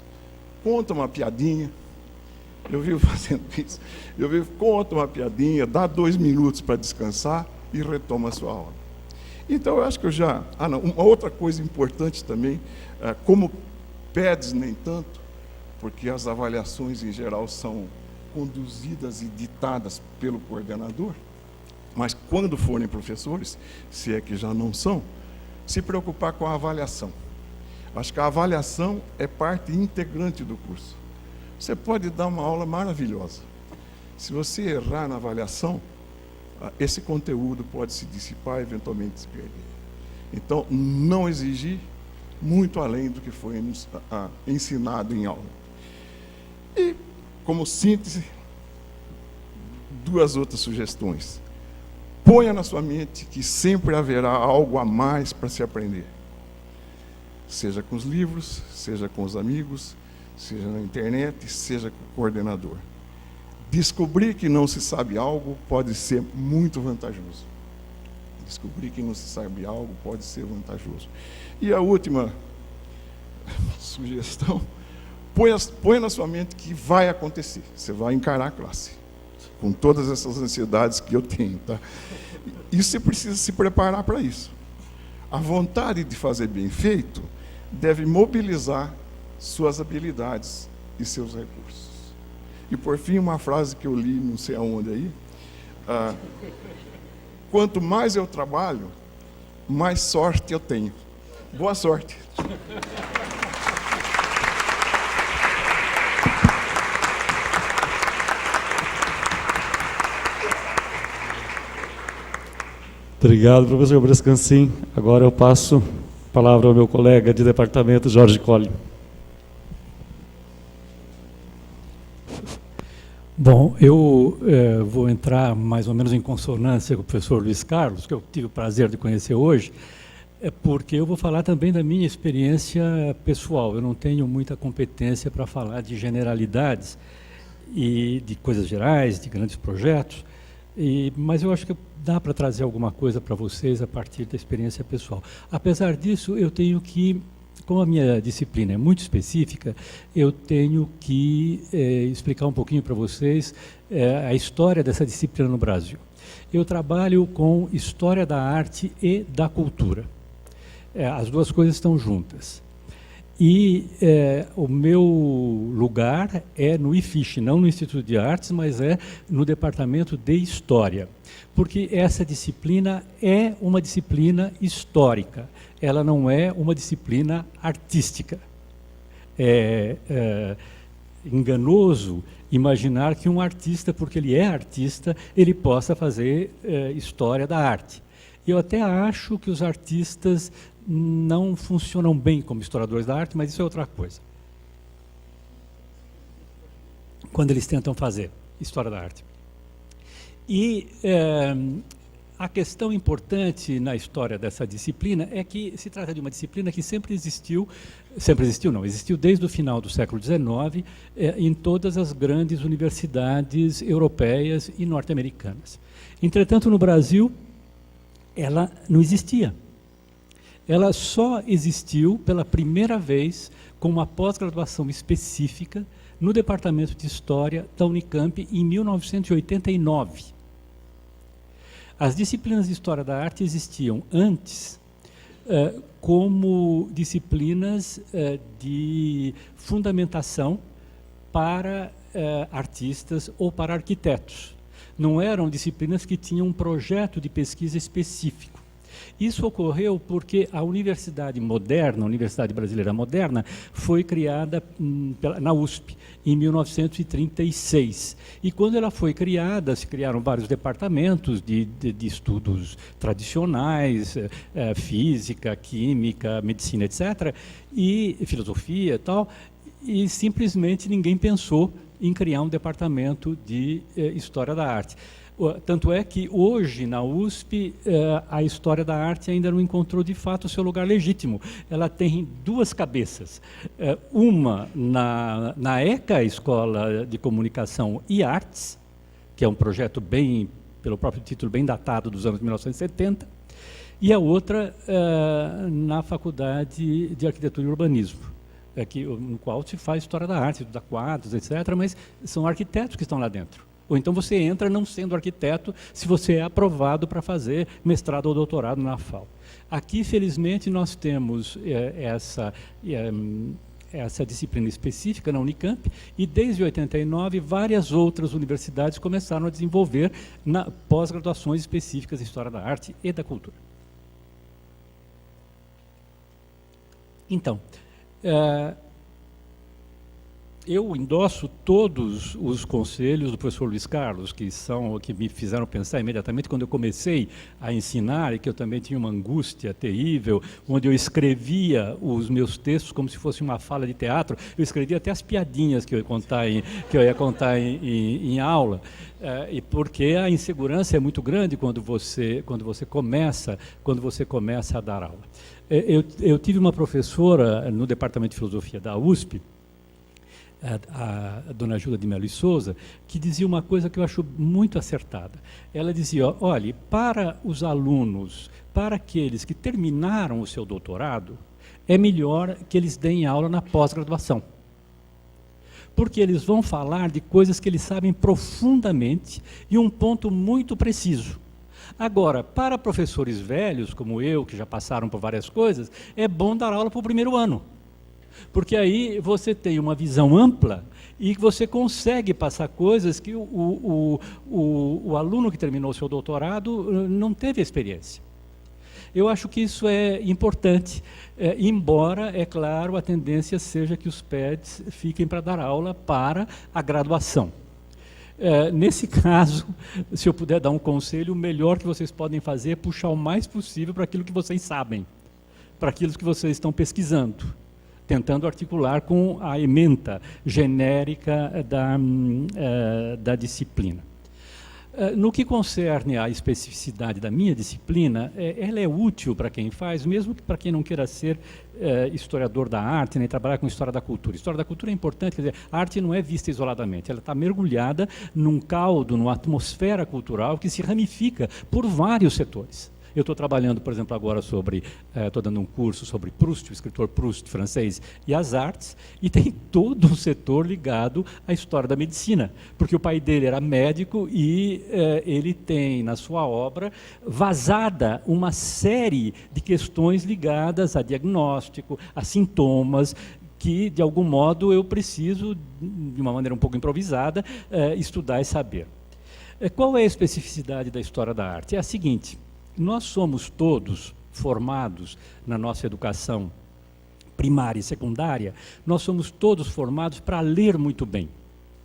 conta uma piadinha. Eu vivo fazendo isso. Conta uma piadinha, dá 2 minutos para descansar e retoma a sua aula. Então, eu acho que uma outra coisa importante também, como PEDs nem tanto, porque as avaliações em geral são conduzidas e ditadas pelo coordenador, mas quando forem professores, se é que já não são, se preocupar com a avaliação. Acho que a avaliação é parte integrante do curso. Você pode dar uma aula maravilhosa. Se você errar na avaliação, esse conteúdo pode se dissipar e eventualmente se perder. Então, não exigir muito além do que foi ensinado em aula. E, como síntese, 2 outras sugestões. Ponha na sua mente que sempre haverá algo a mais para se aprender. Seja com os livros, seja com os amigos, seja na internet, seja com o coordenador. Descobrir que não se sabe algo pode ser muito vantajoso. Descobrir que não se sabe algo pode ser vantajoso. E a última sugestão, põe na sua mente que vai acontecer. Você vai encarar a classe, com todas essas ansiedades que eu tenho. Tá? E você precisa se preparar para isso. A vontade de fazer bem feito deve mobilizar suas habilidades e seus recursos. E, por fim, uma frase que eu li, não sei aonde aí, quanto mais eu trabalho, mais sorte eu tenho. Boa sorte. Obrigado, professor Brescancin. Agora eu passo a palavra ao meu colega de departamento, Jorge Colli. Bom, eu vou entrar mais ou menos em consonância com o professor Luiz Carlos, que eu tive o prazer de conhecer hoje, porque eu vou falar também da minha experiência pessoal. Eu não tenho muita competência para falar de generalidades e de coisas gerais, de grandes projetos, mas eu acho que dá para trazer alguma coisa para vocês a partir da experiência pessoal. Apesar disso, eu tenho que, como a minha disciplina é muito específica, eu tenho que explicar um pouquinho para vocês a história dessa disciplina no Brasil. Eu trabalho com história da arte e da cultura. As duas coisas estão juntas. E o meu lugar é no IFISH, não no Instituto de Artes, mas é no Departamento de História. Porque essa disciplina é uma disciplina histórica, ela não é uma disciplina artística. É enganoso imaginar que um artista, porque ele é artista, ele possa fazer história da arte. Eu até acho que os artistas não funcionam bem como historiadores da arte, mas isso é outra coisa. Quando eles tentam fazer história da arte. E a questão importante na história dessa disciplina é que se trata de uma disciplina que existiu desde o final do século XIX em todas as grandes universidades europeias e norte-americanas. Entretanto, no Brasil, ela não existia. Ela só existiu pela primeira vez com uma pós-graduação específica no Departamento de História da Unicamp em 1989. As disciplinas de História da Arte existiam antes como disciplinas de fundamentação para artistas ou para arquitetos. Não eram disciplinas que tinham um projeto de pesquisa específico. Isso ocorreu porque a Universidade Moderna, a Universidade Brasileira Moderna, foi criada na USP em 1936. E quando ela foi criada, se criaram vários departamentos de estudos tradicionais, física, química, medicina, etc., e filosofia e tal, e simplesmente ninguém pensou em criar um departamento de História da Arte. Tanto é que hoje, na USP, a história da arte ainda não encontrou, de fato, o seu lugar legítimo. Ela tem duas cabeças. Uma na ECA, Escola de Comunicação e Artes, que é um projeto bem, pelo próprio título, bem datado dos anos 1970, e a outra na Faculdade de Arquitetura e Urbanismo, no qual se faz história da arte, estuda quadros, etc., mas são arquitetos que estão lá dentro. Ou então você entra não sendo arquiteto, se você é aprovado para fazer mestrado ou doutorado na FAO. Aqui, felizmente, nós temos essa disciplina específica na Unicamp, e desde 89 várias outras universidades começaram a desenvolver pós-graduações específicas em História da Arte e da Cultura. Então, eu endosso todos os conselhos do professor Luiz Carlos, que me fizeram pensar imediatamente quando eu comecei a ensinar, e que eu também tinha uma angústia terrível, onde eu escrevia os meus textos como se fosse uma fala de teatro. Eu escrevia até as piadinhas que eu ia contar em aula, e porque a insegurança é muito grande quando você começa a dar aula. Eu tive uma professora no Departamento de Filosofia da USP, a dona Júlia de Melo e Souza, que dizia uma coisa que eu acho muito acertada. Ela dizia, olha, para os alunos, para aqueles que terminaram o seu doutorado, é melhor que eles deem aula na pós-graduação. Porque eles vão falar de coisas que eles sabem profundamente e um ponto muito preciso. Agora, para professores velhos, como eu, que já passaram por várias coisas, é bom dar aula para o primeiro ano. Porque aí você tem uma visão ampla e você consegue passar coisas que o aluno que terminou o seu doutorado não teve experiência. Eu acho que isso é importante, embora, é claro, a tendência seja que os PEDs fiquem para dar aula para a graduação. Nesse caso, se eu puder dar um conselho, o melhor que vocês podem fazer é puxar o mais possível para aquilo que vocês sabem, para aquilo que vocês estão pesquisando, tentando articular com a ementa genérica da disciplina. No que concerne à especificidade da minha disciplina, ela é útil para quem faz, mesmo para quem não queira ser historiador da arte, nem trabalhar com história da cultura. História da cultura é importante, quer dizer, a arte não é vista isoladamente, ela está mergulhada num caldo, numa atmosfera cultural que se ramifica por vários setores. Eu estou trabalhando, por exemplo, agora estou dando um curso sobre Proust, o escritor Proust, francês, e as artes, e tem todo um setor ligado à história da medicina, porque o pai dele era médico e ele tem, na sua obra, vazada uma série de questões ligadas a diagnóstico, a sintomas, que, de algum modo, eu preciso, de uma maneira um pouco improvisada, estudar e saber. Qual é a especificidade da história da arte? É a seguinte: nós somos todos formados na nossa educação primária e secundária, nós somos todos formados para ler muito bem.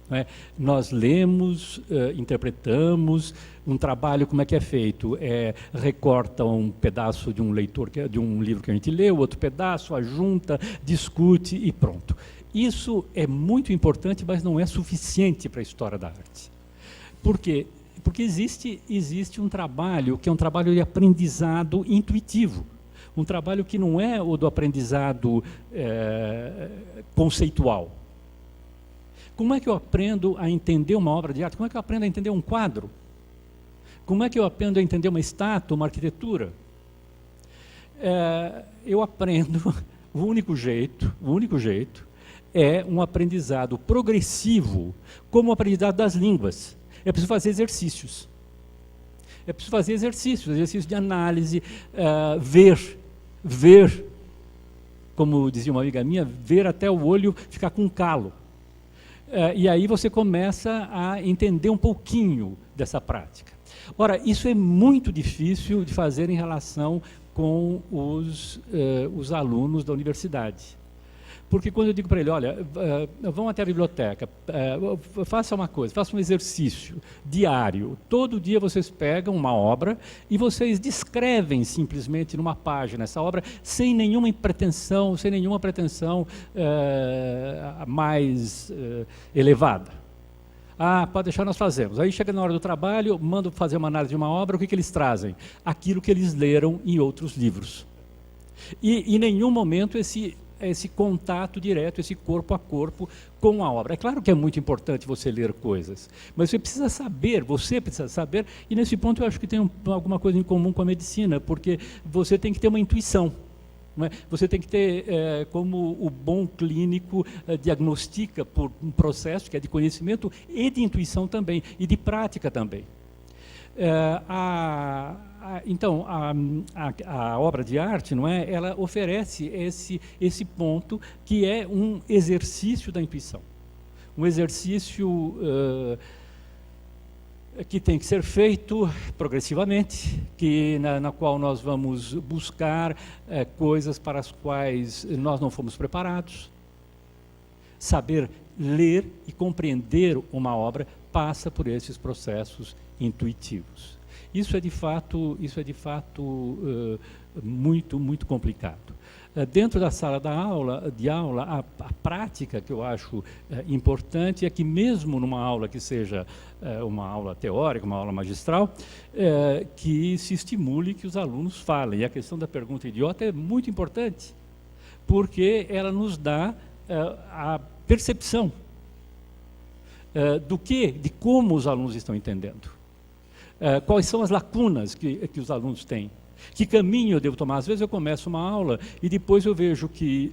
Não é? Nós lemos, interpretamos, um trabalho como é que é feito? Recorta um pedaço de um leitor, de um livro que a gente leu, outro pedaço, ajunta, discute e pronto. Isso é muito importante, mas não é suficiente para a história da arte. Por quê? Porque existe um trabalho que é um trabalho de aprendizado intuitivo, um trabalho que não é o do aprendizado conceitual. Como é que eu aprendo a entender uma obra de arte? Como é que eu aprendo a entender um quadro? Como é que eu aprendo a entender uma estátua, uma arquitetura? Eu aprendo, o único jeito é um aprendizado progressivo, como o aprendizado das línguas. É preciso fazer exercícios. É preciso fazer exercícios de análise, ver, como dizia uma amiga minha, ver até o olho ficar com calo. E aí você começa a entender um pouquinho dessa prática. Ora, isso é muito difícil de fazer em relação com os alunos da universidade. Porque quando eu digo para ele, olha, vão até a biblioteca, faça uma coisa, faça um exercício diário. Todo dia vocês pegam uma obra e vocês descrevem simplesmente numa página essa obra sem nenhuma pretensão mais elevada. Pode deixar, nós fazemos. Aí chega na hora do trabalho, eu mando fazer uma análise de uma obra, o que eles trazem? Aquilo que eles leram em outros livros. E em nenhum momento esse contato direto, esse corpo a corpo com a obra. É claro que é muito importante você ler coisas, mas você precisa saber, e nesse ponto eu acho que tem alguma coisa em comum com a medicina, porque você tem que ter uma intuição. Não é? Você tem que ter, como o bom clínico diagnostica por um processo que é de conhecimento e de intuição também, e de prática também. Então, a obra de arte, não é? Ela oferece esse ponto que é um exercício da intuição. Um exercício que tem que ser feito progressivamente, na qual nós vamos buscar coisas para as quais nós não fomos preparados. Saber ler e compreender uma obra passa por esses processos intuitivos. Isso é de fato muito, muito complicado. Dentro da sala de aula, a prática que eu acho importante é que mesmo numa aula que seja uma aula teórica, uma aula magistral, que se estimule que os alunos falem. E a questão da pergunta idiota é muito importante, porque ela nos dá a percepção de como os alunos estão entendendo. Quais são as lacunas que os alunos têm? Que caminho eu devo tomar? Às vezes eu começo uma aula e depois eu vejo que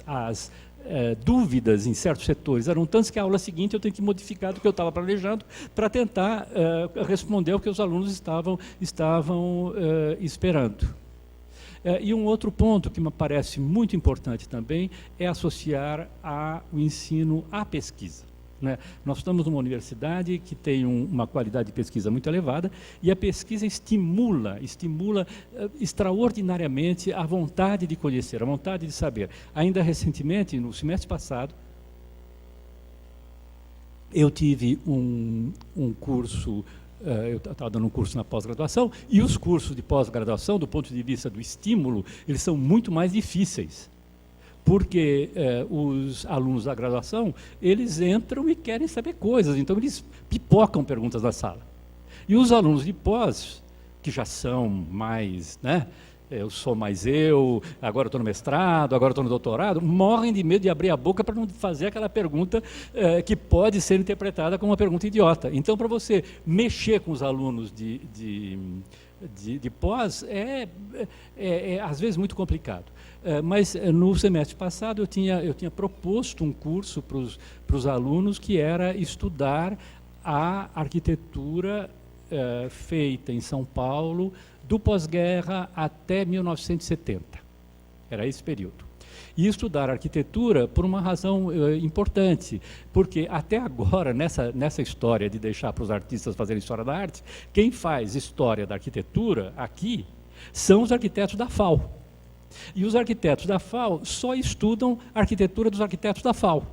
as dúvidas em certos setores eram tantas que a aula seguinte eu tenho que modificar do que eu estava planejando para tentar responder ao que os alunos estavam esperando. E um outro ponto que me parece muito importante também é associar o ensino à pesquisa. Né? Nós estamos numa universidade que tem uma qualidade de pesquisa muito elevada e a pesquisa estimula extraordinariamente a vontade de conhecer, a vontade de saber. Ainda recentemente, no semestre passado, eu tive um curso, eu estava dando um curso na pós-graduação, e os cursos de pós-graduação, do ponto de vista do estímulo, eles são muito mais difíceis. porque os alunos da graduação, eles entram e querem saber coisas, então eles pipocam perguntas na sala. E os alunos de pós, que já são mais, né, eu sou mais eu, agora estou no mestrado, agora estou no doutorado, morrem de medo de abrir a boca para não fazer aquela pergunta que pode ser interpretada como uma pergunta idiota. Então, para você mexer com os alunos de pós, às vezes muito complicado. Mas no semestre passado eu tinha proposto um curso para os alunos que era estudar a arquitetura feita em São Paulo do pós-guerra até 1970. Era esse período. E estudar arquitetura por uma razão importante, porque até agora, nessa história de deixar para os artistas fazerem história da arte, quem faz história da arquitetura aqui são os arquitetos da FAU. E os arquitetos da FAU só estudam a arquitetura dos arquitetos da FAU.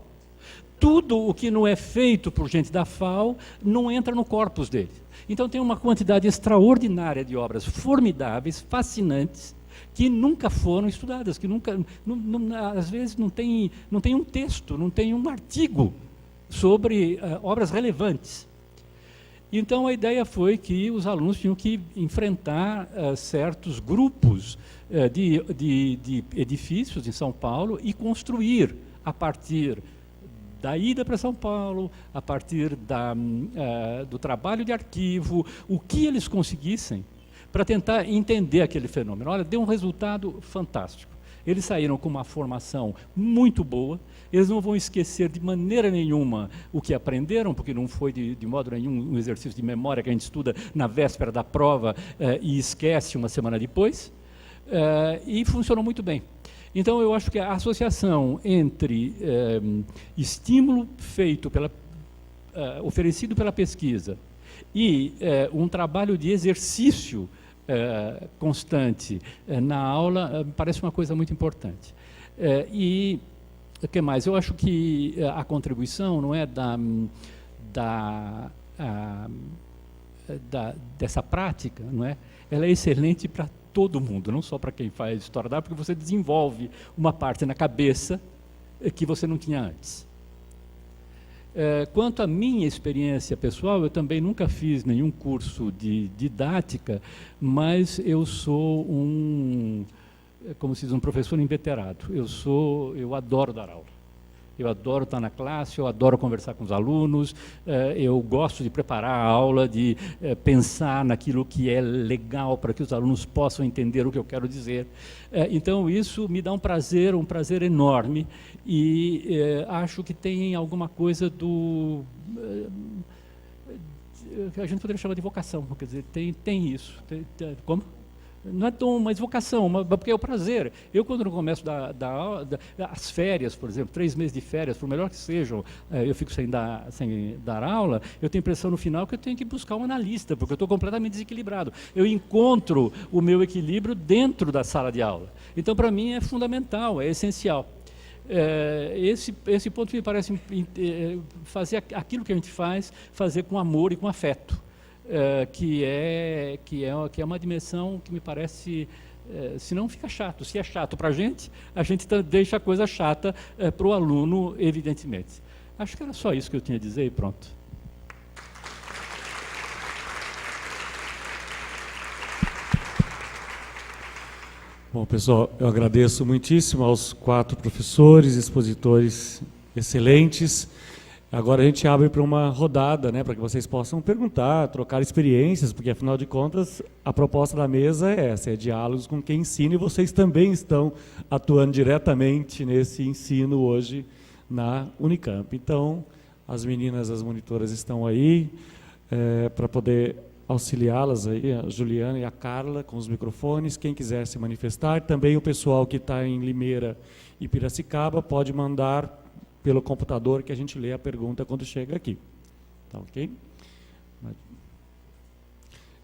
Tudo o que não é feito por gente da FAU não entra no corpus dele. Então tem uma quantidade extraordinária de obras formidáveis, fascinantes, que nunca foram estudadas, que nunca, às vezes não tem um texto, não tem um artigo sobre obras relevantes. Então a ideia foi que os alunos tinham que enfrentar certos grupos de edifícios em São Paulo e construir a partir da ida para São Paulo, a partir do trabalho de arquivo, o que eles conseguissem para tentar entender aquele fenômeno. Olha, deu um resultado fantástico. Eles saíram com uma formação muito boa, eles não vão esquecer de maneira nenhuma o que aprenderam, porque não foi de modo nenhum um exercício de memória que a gente estuda na véspera da prova e esquece uma semana depois, e funcionou muito bem. Então, eu acho que a associação entre estímulo feito oferecido pela pesquisa e um trabalho de exercício constante na aula parece uma coisa muito importante. E o que mais? Eu acho que a contribuição não é dessa prática, não é? Ela é excelente para todo mundo, não só para quem faz história da arte, porque você desenvolve uma parte na cabeça que você não tinha antes. Quanto à minha experiência pessoal, eu também nunca fiz nenhum curso de didática, mas eu sou como se diz, um professor inveterado. Eu adoro dar aula. Eu adoro estar na classe, eu adoro conversar com os alunos, eu gosto de preparar a aula, de pensar naquilo que é legal para que os alunos possam entender o que eu quero dizer. Então, isso me dá um prazer enorme, e acho que tem alguma coisa que a gente poderia chamar de vocação, quer dizer, tem isso. Como? Não é dom, mas vocação, porque é o prazer. Eu, quando no começo as férias, por exemplo, 3 meses de férias, por melhor que sejam, eu fico sem dar aula, eu tenho a impressão no final que eu tenho que buscar um analista, porque eu estou completamente desequilibrado. Eu encontro o meu equilíbrio dentro da sala de aula. Então, para mim, é fundamental, é essencial. Esse ponto me parece fazer aquilo que a gente faz, fazer com amor e com afeto. Que é uma dimensão que me parece, se não fica chato. Se é chato para a gente deixa a coisa chata para o aluno, evidentemente. Acho que era só isso que eu tinha a dizer e pronto. Bom, pessoal, eu agradeço muitíssimo aos 4 professores, expositores excelentes. Agora a gente abre para uma rodada, né, para que vocês possam perguntar, trocar experiências, porque, afinal de contas, a proposta da mesa é essa, é diálogos com quem ensina, e vocês também estão atuando diretamente nesse ensino hoje na Unicamp. Então, as meninas, as monitoras estão aí para poder auxiliá-las, aí, a Juliana e a Carla, com os microfones. Quem quiser se manifestar, também o pessoal que está em Limeira e Piracicaba pode mandar pelo computador, que a gente lê a pergunta quando chega aqui. Tá ok?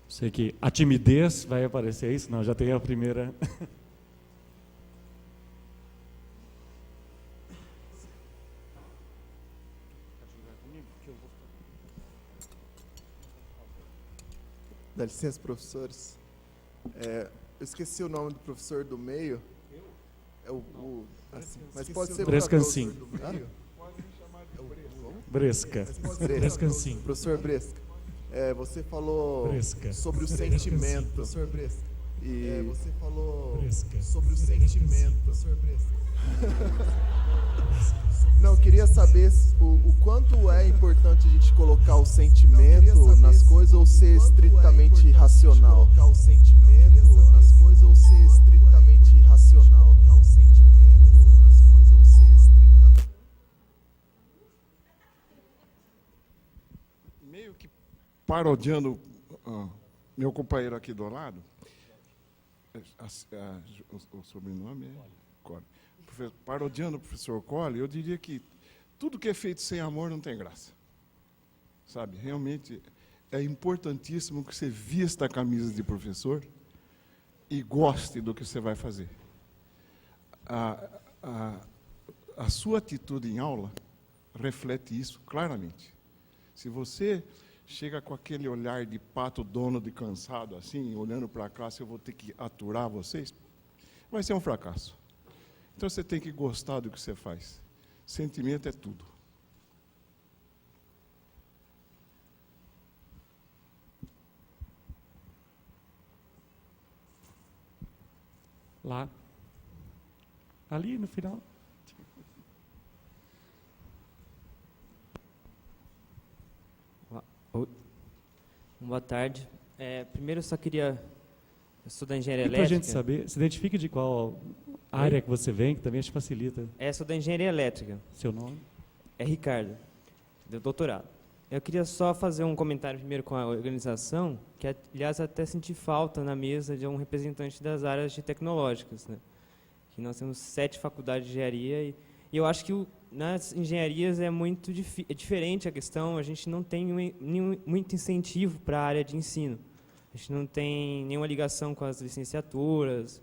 Sei que a timidez vai aparecer aí, senão já tem a primeira. Dá licença, professores. Eu esqueci o nome do professor do meio. Assim, mas pode ser Brescancin. para todos. Bresca. Brescancin. Professor Bresca, você falou Bresca. sobre o sentimento. Professor Bresca. E você falou Bresca. sobre o sentimento. Professor Bresca. Não, queria saber o quanto é importante a gente colocar o sentimento nas coisas ou ser estritamente racional. Colocar o sentimento nas coisas ou ser estritamente racional. Meio que parodiando meu companheiro aqui do lado, o sobrenome é Colli. Parodiando o professor Colli, eu diria que tudo que é feito sem amor não tem graça. Sabe, realmente é importantíssimo que você vista a camisa de professor e goste do que você vai fazer. A sua atitude em aula reflete isso claramente. Se você chega com aquele olhar de pato dono de cansado, assim, olhando para a classe, eu vou ter que aturar vocês, vai ser um fracasso. Então você tem que gostar do que você faz. Sentimento é tudo. Lá. Ali no final. Boa tarde. Primeiro eu só queria... Eu sou da engenharia E para a elétrica. gente saber, se identifique de qual área que você vem, que também te facilita. Sou da engenharia elétrica. Seu nome? É Ricardo, do doutorado. Eu queria só fazer um comentário primeiro com a organização, que, aliás, até senti falta na mesa de um representante das áreas de tecnológicas, né? Que nós temos 7 faculdades de engenharia e eu acho que nas engenharias é muito diferente a questão, a gente não tem muito incentivo para a área de ensino. A gente não tem nenhuma ligação com as licenciaturas,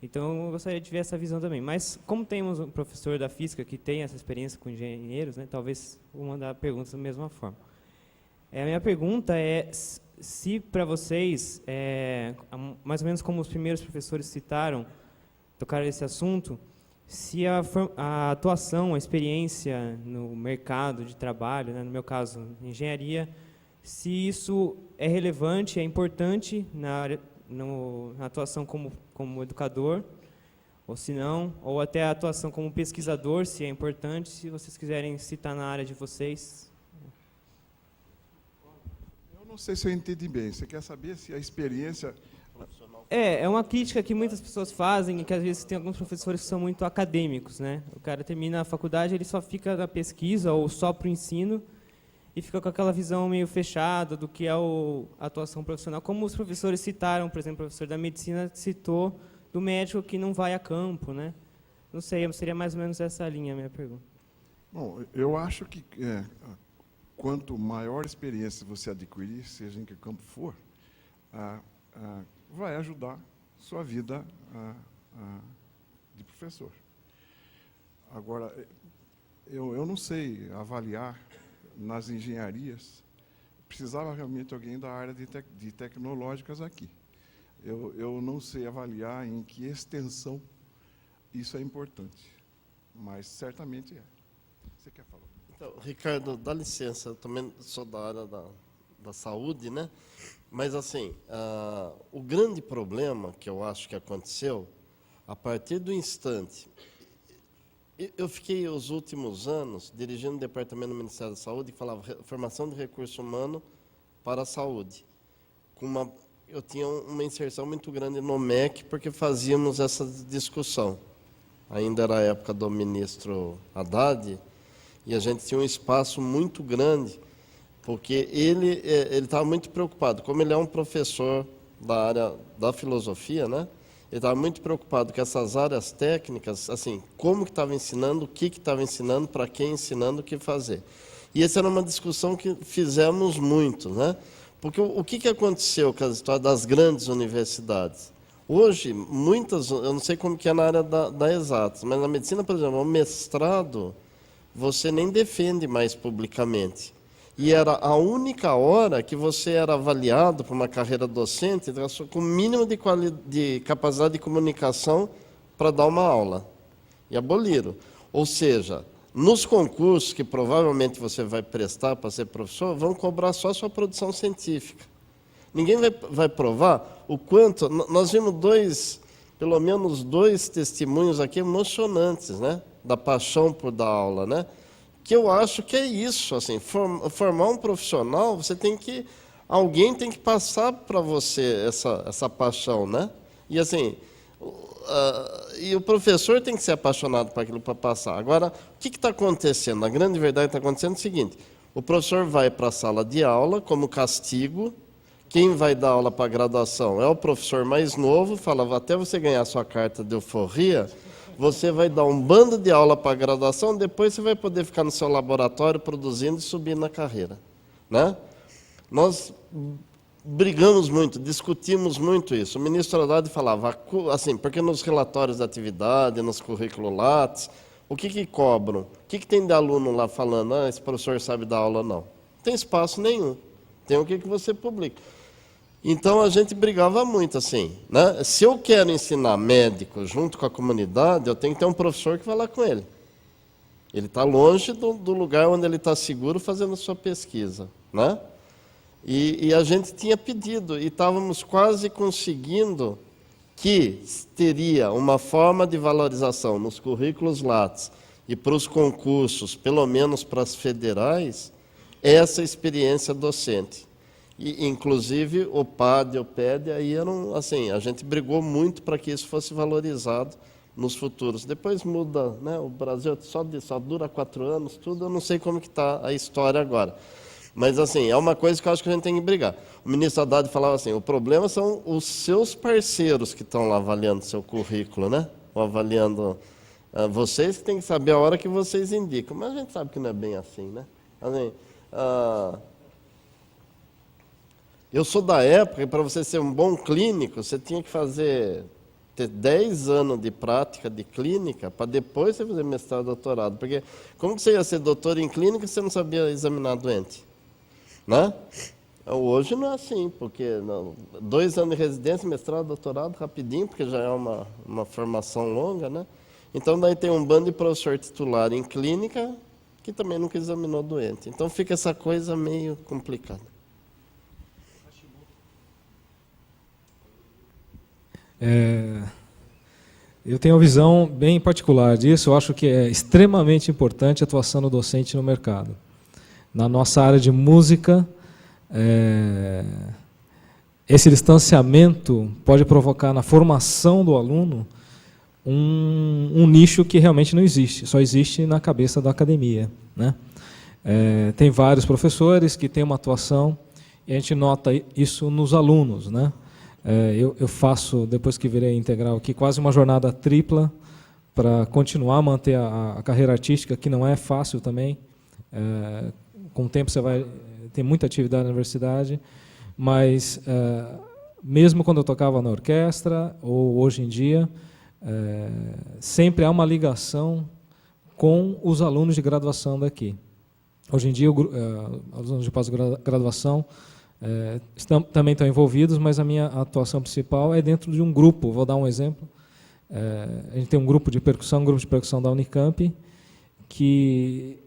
então eu gostaria de ver essa visão também. Mas como temos um professor da física que tem essa experiência com engenheiros, né, talvez vou mandar perguntas da mesma forma. A minha pergunta é se para vocês, mais ou menos como os primeiros professores citaram, tocaram esse assunto, se a atuação, a experiência no mercado de trabalho, né, no meu caso, engenharia, se isso é relevante, é importante na atuação como educador, ou se não, ou até a atuação como pesquisador, se é importante, se vocês quiserem citar na área de vocês. Eu não sei se eu entendi bem. Você quer saber se a experiência... É uma crítica que muitas pessoas fazem e que às vezes tem alguns professores que são muito acadêmicos, né? O cara termina a faculdade, ele só fica na pesquisa ou só para o ensino e fica com aquela visão meio fechada do que é a atuação profissional. Como os professores citaram, por exemplo, o professor da medicina citou do médico que não vai a campo, né? Não sei, seria mais ou menos essa linha a minha pergunta. Bom, eu acho que quanto maior experiência você adquirir, seja em que campo for, vai ajudar sua vida de professor. Agora, eu não sei avaliar nas engenharias, precisava realmente alguém da área de tecnológicas aqui. Eu não sei avaliar em que extensão isso é importante, mas certamente é. Você quer falar? Então, Ricardo, dá licença, eu também sou da área da saúde, né? Mas, assim, o grande problema que eu acho que aconteceu, a partir do instante... Eu fiquei os últimos anos dirigindo o departamento do Ministério da Saúde que falava formação de recurso humano para a saúde. Eu tinha uma inserção muito grande no MEC, porque fazíamos essa discussão. Ainda era a época do ministro Haddad, e a gente tinha um espaço muito grande, porque ele estava muito preocupado. Como ele é um professor da área da filosofia, né? Ele estava muito preocupado com essas áreas técnicas, assim, como que estava ensinando, o que estava ensinando, para quem ensinando, o que fazer. E essa era uma discussão que fizemos muito, né? Porque o que aconteceu com as histórias das grandes universidades? Hoje, muitas, eu não sei como que é na área da exatas, mas na medicina, por exemplo, o mestrado, você nem defende mais publicamente. E era a única hora que você era avaliado para uma carreira docente com o mínimo de capacidade de comunicação para dar uma aula. e aboliram. Ou seja, nos concursos que provavelmente você vai prestar para ser professor, vão cobrar só a sua produção científica. Ninguém vai provar o quanto... Nós vimos pelo menos dois testemunhos aqui emocionantes, né? Da paixão por dar aula, né? Que eu acho que é isso, assim, formar um profissional, alguém tem que passar para você essa paixão, né? E assim, e o professor tem que ser apaixonado por aquilo para passar. Agora, o que está acontecendo? A grande verdade está acontecendo é o seguinte: o professor vai para a sala de aula como castigo. Quem vai dar aula para a graduação é o professor mais novo, falava, até você ganhar sua carta de euforia, você vai dar um bando de aula para a graduação, depois você vai poder ficar no seu laboratório produzindo e subindo na carreira, né? Nós brigamos muito, discutimos muito isso. O ministro Haddad falava, assim, porque nos relatórios da atividade, nos currículos Lattes, o que cobram? O que tem de aluno lá falando, esse professor sabe dar aula? Não. Não tem espaço nenhum. Tem o que você publica. Então, a gente brigava muito, assim, né? Se eu quero ensinar médico junto com a comunidade, eu tenho que ter um professor que vai lá com ele. Ele está longe do lugar onde ele está seguro fazendo sua pesquisa, né? E a gente tinha pedido, e estávamos quase conseguindo que teria uma forma de valorização nos currículos Lattes e para os concursos, pelo menos para as federais, essa experiência docente. E, inclusive, o PAD e o PED, aí eram, assim, a gente brigou muito para que isso fosse valorizado nos futuros. Depois muda, né? O Brasil só dura 4 anos, tudo, eu não sei como que está a história agora. Mas, assim, é uma coisa que eu acho que a gente tem que brigar. O ministro Haddad falava assim, o problema são os seus parceiros que estão lá avaliando seu currículo, né? Ou avaliando... vocês que têm que saber a hora que vocês indicam. Mas a gente sabe que não é bem assim, né? Assim, eu sou da época que, para você ser um bom clínico, você tinha que ter 10 anos de prática de clínica para depois você fazer mestrado e doutorado. Porque como que você ia ser doutor em clínica se você não sabia examinar doente? Né? Hoje não é assim, porque 2 anos de residência, mestrado, doutorado, rapidinho, porque já é uma formação longa, né? Então, daí tem um bando de professor titular em clínica que também nunca examinou doente. Então, fica essa coisa meio complicada. Eu tenho uma visão bem particular disso. Eu acho que é extremamente importante a atuação do docente no mercado. Na nossa área de música, esse distanciamento pode provocar na formação do aluno um nicho que realmente não existe, só existe na cabeça da academia, né? Tem vários professores que têm uma atuação e a gente nota isso nos alunos, né? Eu faço, depois que virei integral aqui, quase uma jornada tripla para continuar a manter a carreira artística, que não é fácil também. Com o tempo você vai ter muita atividade na universidade, mas mesmo quando eu tocava na orquestra, ou hoje em dia, sempre há uma ligação com os alunos de graduação daqui. Hoje em dia, os alunos de pós-graduação também estão envolvidos, mas a minha atuação principal é dentro de um grupo. Vou dar um exemplo. A gente tem um grupo de percussão da Unicamp, que,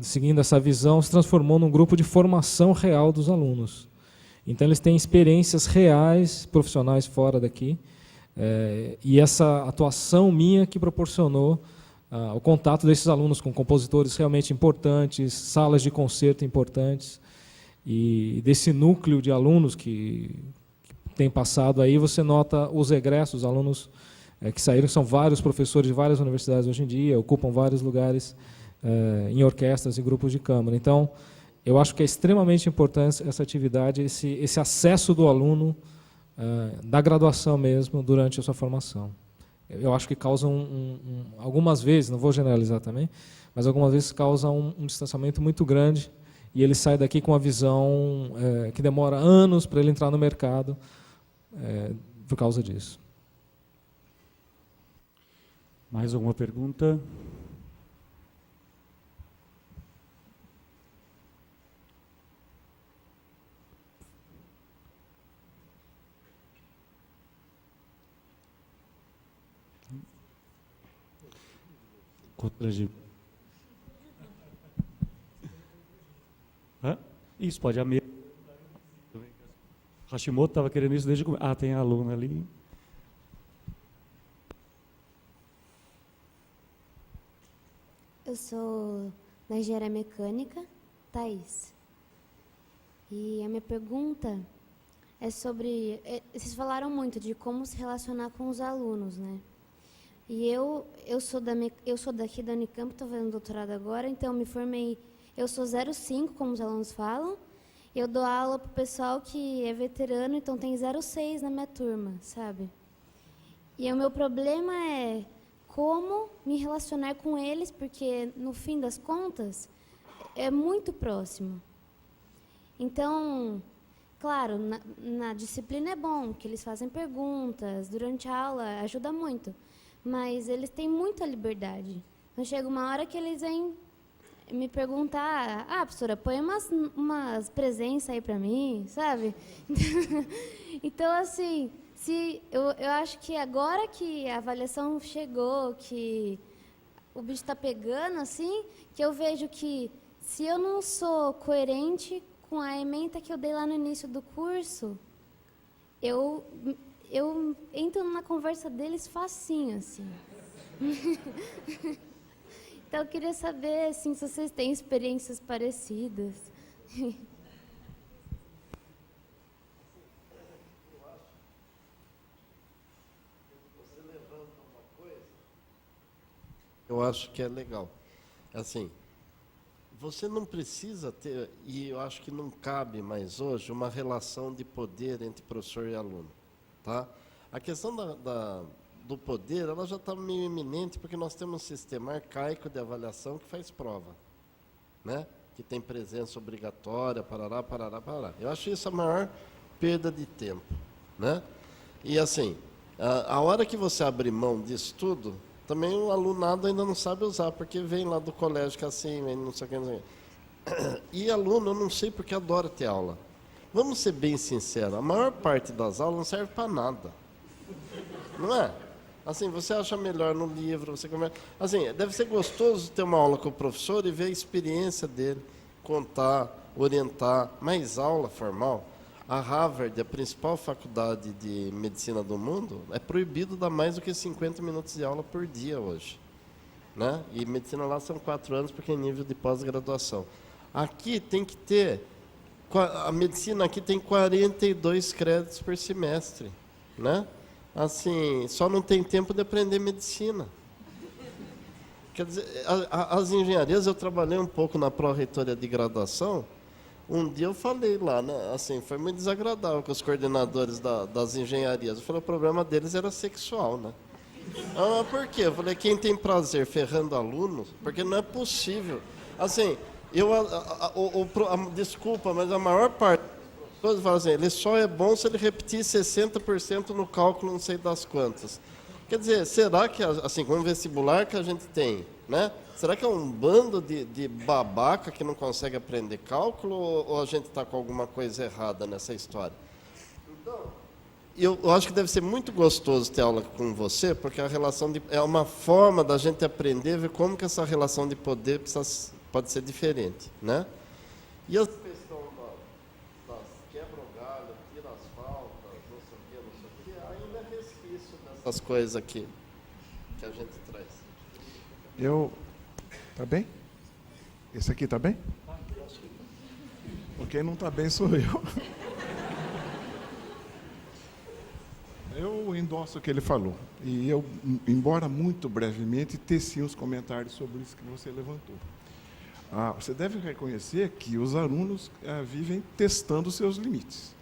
seguindo essa visão, se transformou num grupo de formação real dos alunos. Então, eles têm experiências reais, profissionais fora daqui, e essa atuação minha que proporcionou o contato desses alunos com compositores realmente importantes, salas de concerto importantes, e desse núcleo de alunos que tem passado aí, você nota os egressos, alunos que saíram, são vários professores de várias universidades hoje em dia, ocupam vários lugares em orquestras e grupos de câmara. Então, eu acho que é extremamente importante essa atividade, esse acesso do aluno da graduação mesmo, durante a sua formação. Eu acho que causa algumas vezes, não vou generalizar também, mas algumas vezes causa um distanciamento muito grande, e ele sai daqui com uma visão que demora anos para ele entrar no mercado por causa disso. Mais alguma pergunta? constrangimento. Hã? Isso, pode a mesa. Hashimoto estava querendo isso desde o começo. Ah, tem a aluna ali. Eu sou da engenharia mecânica, Thaís. E a minha pergunta é sobre... Vocês falaram muito de como se relacionar com os alunos, né? E eu sou daqui da Unicamp, estou fazendo doutorado agora, então eu me formei... Eu sou 05, como os alunos falam. Eu dou aula para o pessoal que é veterano, então tem 06 na minha turma, sabe? E o meu problema é como me relacionar com eles, porque, no fim das contas, é muito próximo. Então, claro, na disciplina é bom, que eles fazem perguntas, durante a aula ajuda muito, mas eles têm muita liberdade. Então, chega uma hora que eles vêm me perguntar, professora, põe umas presenças aí para mim, sabe? Então, assim, eu acho que agora que a avaliação chegou, que o bicho está pegando, assim, que eu vejo que se eu não sou coerente com a ementa que eu dei lá no início do curso, eu entro na conversa deles facinho, assim. Então, eu queria saber assim, se vocês têm experiências parecidas. Eu acho que é legal. Assim, você não precisa ter, e eu acho que não cabe mais hoje, uma relação de poder entre professor e aluno. Tá? A questão do poder, ela já está meio iminente, porque nós temos um sistema arcaico de avaliação que faz prova, né? Que tem presença obrigatória, parará. Eu acho isso a maior perda de tempo, né? E assim, a hora que você abre mão disso tudo, também o alunado ainda não sabe usar, porque vem lá do colégio que é assim, não sei o que, não sei o que. E aluno, eu não sei porque adora ter aula. Vamos ser bem sinceros, a maior parte das aulas não serve para nada. Não é? Assim, você acha melhor no livro, você começa... Assim, deve ser gostoso ter uma aula com o professor e ver a experiência dele, contar, orientar, mas aula formal. A Harvard, a principal faculdade de medicina do mundo, é proibido dar mais do que 50 minutos de aula por dia hoje, né? E medicina lá são 4 anos, porque é nível de pós-graduação. Aqui tem que ter... A medicina aqui tem 42 créditos por semestre, né? Assim, só não tem tempo de aprender medicina. Quer dizer, as engenharias, eu trabalhei um pouco na pró-reitoria de graduação. Um dia eu falei lá, né, assim, foi muito desagradável com os coordenadores das engenharias. Eu falei, o problema deles era sexual, né? Mas por quê? Eu falei, quem tem prazer ferrando alunos? Porque não é possível. Assim, desculpa, mas a maior parte todos falam assim, ele só é bom se ele repetir 60% no cálculo, não sei das quantas. Quer dizer, será que, assim, com o vestibular que a gente tem, né? Será que é um bando de babaca que não consegue aprender cálculo ou a gente está com alguma coisa errada nessa história? Então, eu acho que deve ser muito gostoso ter aula com você, porque a relação é uma forma da gente aprender, ver como que essa relação de poder pode ser diferente, né? E a questão das quebra-galho, tira as faltas, não sei o que, ainda é resquício dessas coisas aqui que a gente traz. Tá bem? Esse aqui tá bem? Quem não tá bem sou eu. Eu endosso o que ele falou. E eu, embora muito brevemente, teci uns comentários sobre isso que você levantou. Você deve reconhecer que os alunos vivem testando seus limites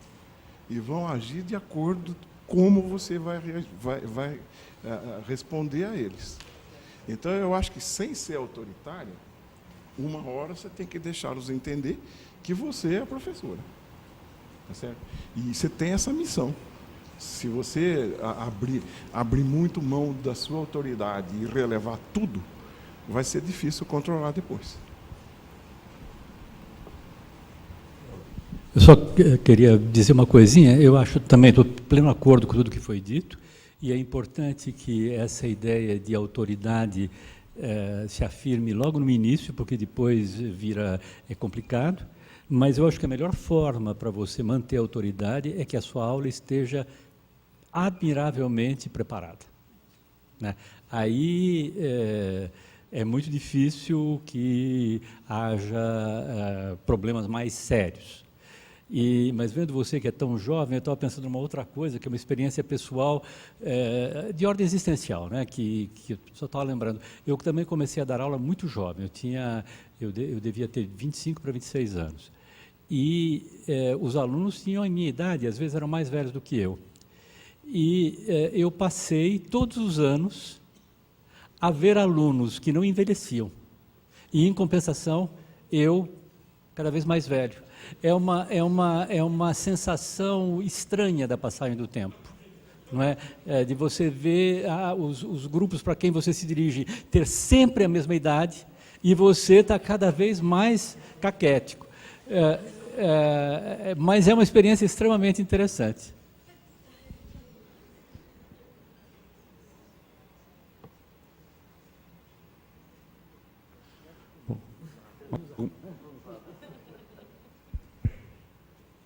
e vão agir de acordo com como você vai responder a eles. Então, eu acho que, sem ser autoritário, uma hora você tem que deixá-los entender que você é a professora. Tá certo? E você tem essa missão. Se você abrir muito mão da sua autoridade e relevar tudo, vai ser difícil controlar depois. Eu só queria dizer uma coisinha. Eu acho também, estou em pleno acordo com tudo que foi dito, e é importante que essa ideia de autoridade se afirme logo no início, porque depois vira complicado. Mas eu acho que a melhor forma para você manter a autoridade é que a sua aula esteja admiravelmente preparada, né? Aí é muito difícil que haja problemas mais sérios. Mas vendo você que é tão jovem, eu estava pensando numa outra coisa, que é uma experiência pessoal de ordem existencial, né? que eu só estava lembrando. Eu também comecei a dar aula muito jovem, eu devia ter 25 para 26 anos. E os alunos tinham a minha idade, às vezes eram mais velhos do que eu. E eu passei todos os anos a ver alunos que não envelheciam. E, em compensação, eu cada vez mais velho. É uma sensação estranha da passagem do tempo, não é? De você ver os grupos para quem você se dirige ter sempre a mesma idade e você está cada vez mais caquético. Mas é uma experiência extremamente interessante.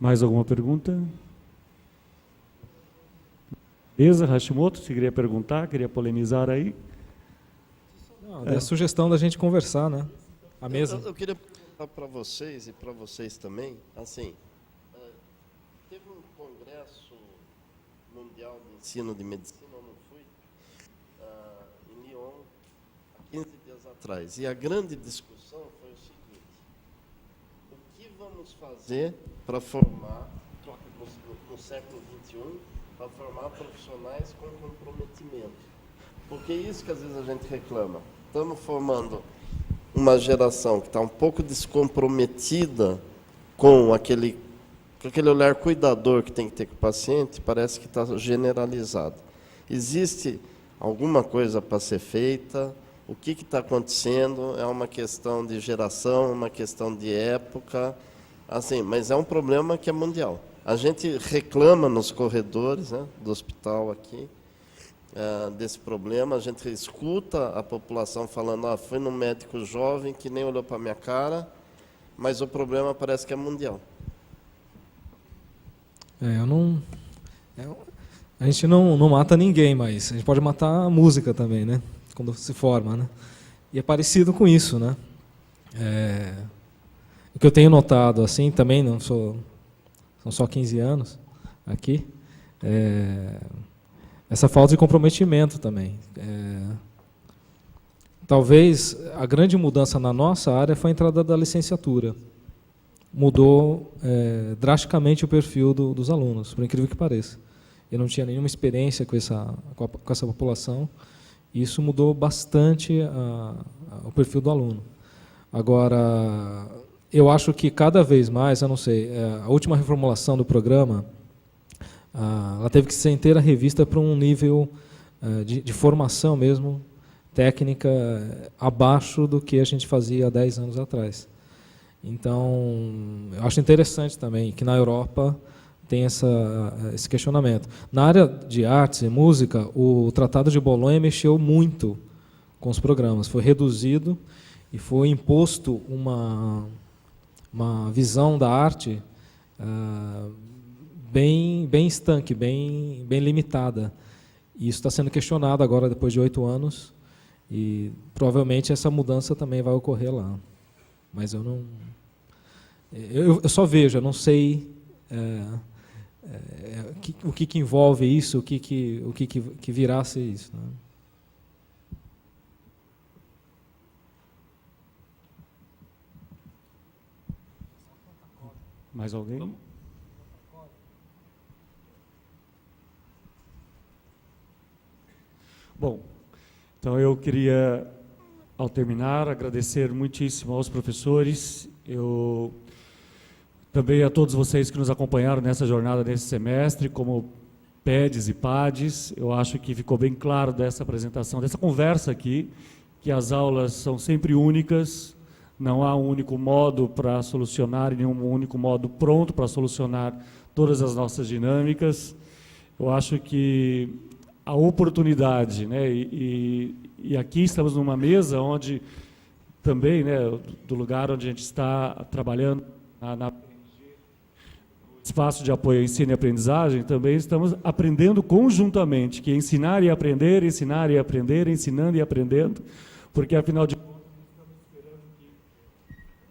Mais alguma pergunta? Eza Hashimoto, você queria perguntar, queria polemizar aí? Não, é a sugestão da gente conversar, né? A mesa. Eu queria perguntar para vocês e para vocês também, assim, teve um congresso mundial de ensino de medicina, eu não fui, em Lyon, há 15 dias atrás, e a grande discussão foi o seguinte: o que vamos fazer para formar, no século XXI, para formar profissionais com comprometimento? Porque é isso que às vezes a gente reclama. Estamos formando uma geração que está um pouco descomprometida com aquele olhar cuidador que tem que ter com o paciente, parece que está generalizado. Existe alguma coisa para ser feita? O que está acontecendo? É uma questão de geração, uma questão de época, assim, mas é um problema que é mundial. A gente reclama nos corredores, né, do hospital aqui, desse problema. A gente escuta a população falando: fui num médico jovem que nem olhou para a minha cara, mas o problema parece que é mundial. A gente não mata ninguém, mas a gente pode matar a música também, né? Quando se forma, né? E é parecido com isso, né? O que eu tenho notado, assim, também são só 15 anos aqui, essa falta de comprometimento também. Talvez a grande mudança na nossa área foi a entrada da licenciatura. Mudou drasticamente o perfil dos alunos, por incrível que pareça. Eu não tinha nenhuma experiência com essa população, e isso mudou bastante o perfil do aluno. Agora, eu acho que cada vez mais, eu não sei, a última reformulação do programa, ela teve que ser inteira revista para um nível de formação mesmo, técnica, abaixo do que a gente fazia há 10 anos atrás. Então, eu acho interessante também que na Europa tem esse questionamento. Na área de artes e música, o Tratado de Bolonha mexeu muito com os programas. Foi reduzido e foi imposto uma visão da arte bem estanque, bem limitada. E isso está sendo questionado agora, depois de 8 anos, e provavelmente essa mudança também vai ocorrer lá. Mas eu só vejo, eu não sei o que envolve isso, o que virá a ser isso, né? Mais alguém? Bom, então eu queria, ao terminar, agradecer muitíssimo aos professores, também a todos vocês que nos acompanharam nessa jornada, nesse semestre, como PEDs e PADs. Eu acho que ficou bem claro dessa apresentação, dessa conversa aqui, que as aulas são sempre únicas, não há um único modo para solucionar, nenhum único modo pronto para solucionar todas as nossas dinâmicas. Eu acho que a oportunidade, né, e E aqui estamos numa mesa onde também, né, do lugar onde a gente está trabalhando na espaço de apoio ao ensino e aprendizagem, também estamos aprendendo conjuntamente, que é ensinar e aprender, ensinando e aprendendo, porque, afinal de contas, estamos esperando que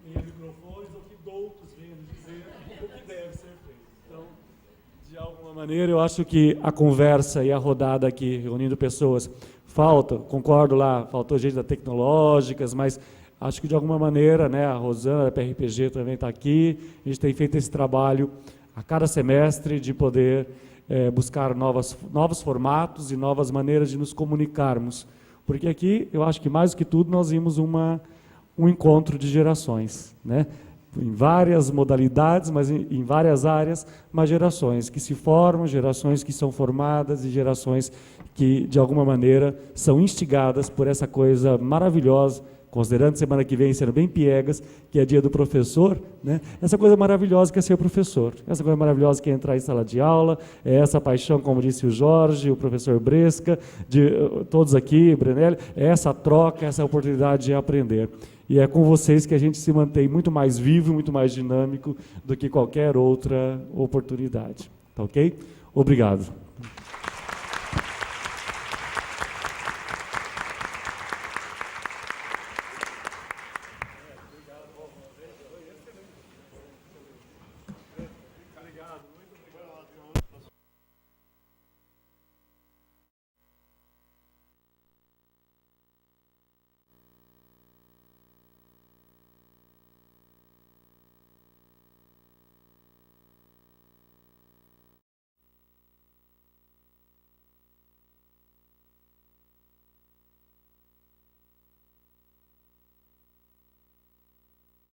venha microfones ou que doutos venham dizer o que deve ser feito. Então, de alguma maneira, eu acho que a conversa e a rodada aqui, reunindo pessoas, concordo lá, faltou gente da Tecnológicas, mas acho que, de alguma maneira, né, a Rosana, da PRPG, também está aqui, a gente tem feito esse trabalho a cada semestre de poder buscar novos formatos e novas maneiras de nos comunicarmos. Porque aqui, eu acho que, mais do que tudo, nós vimos um encontro de gerações, né? Em várias modalidades, mas em várias áreas, mas gerações que se formam, gerações que são formadas e gerações que, de alguma maneira, são instigadas por essa coisa maravilhosa, considerando semana que vem sendo bem piegas, que é dia do professor, né? Essa coisa maravilhosa que é ser professor, essa coisa maravilhosa que é entrar em sala de aula, é essa paixão, como disse o Jorge, o professor Bresca, de todos aqui, Brenelli, é essa troca, essa oportunidade de aprender. E é com vocês que a gente se mantém muito mais vivo, muito mais dinâmico do que qualquer outra oportunidade. Tá ok? Obrigado.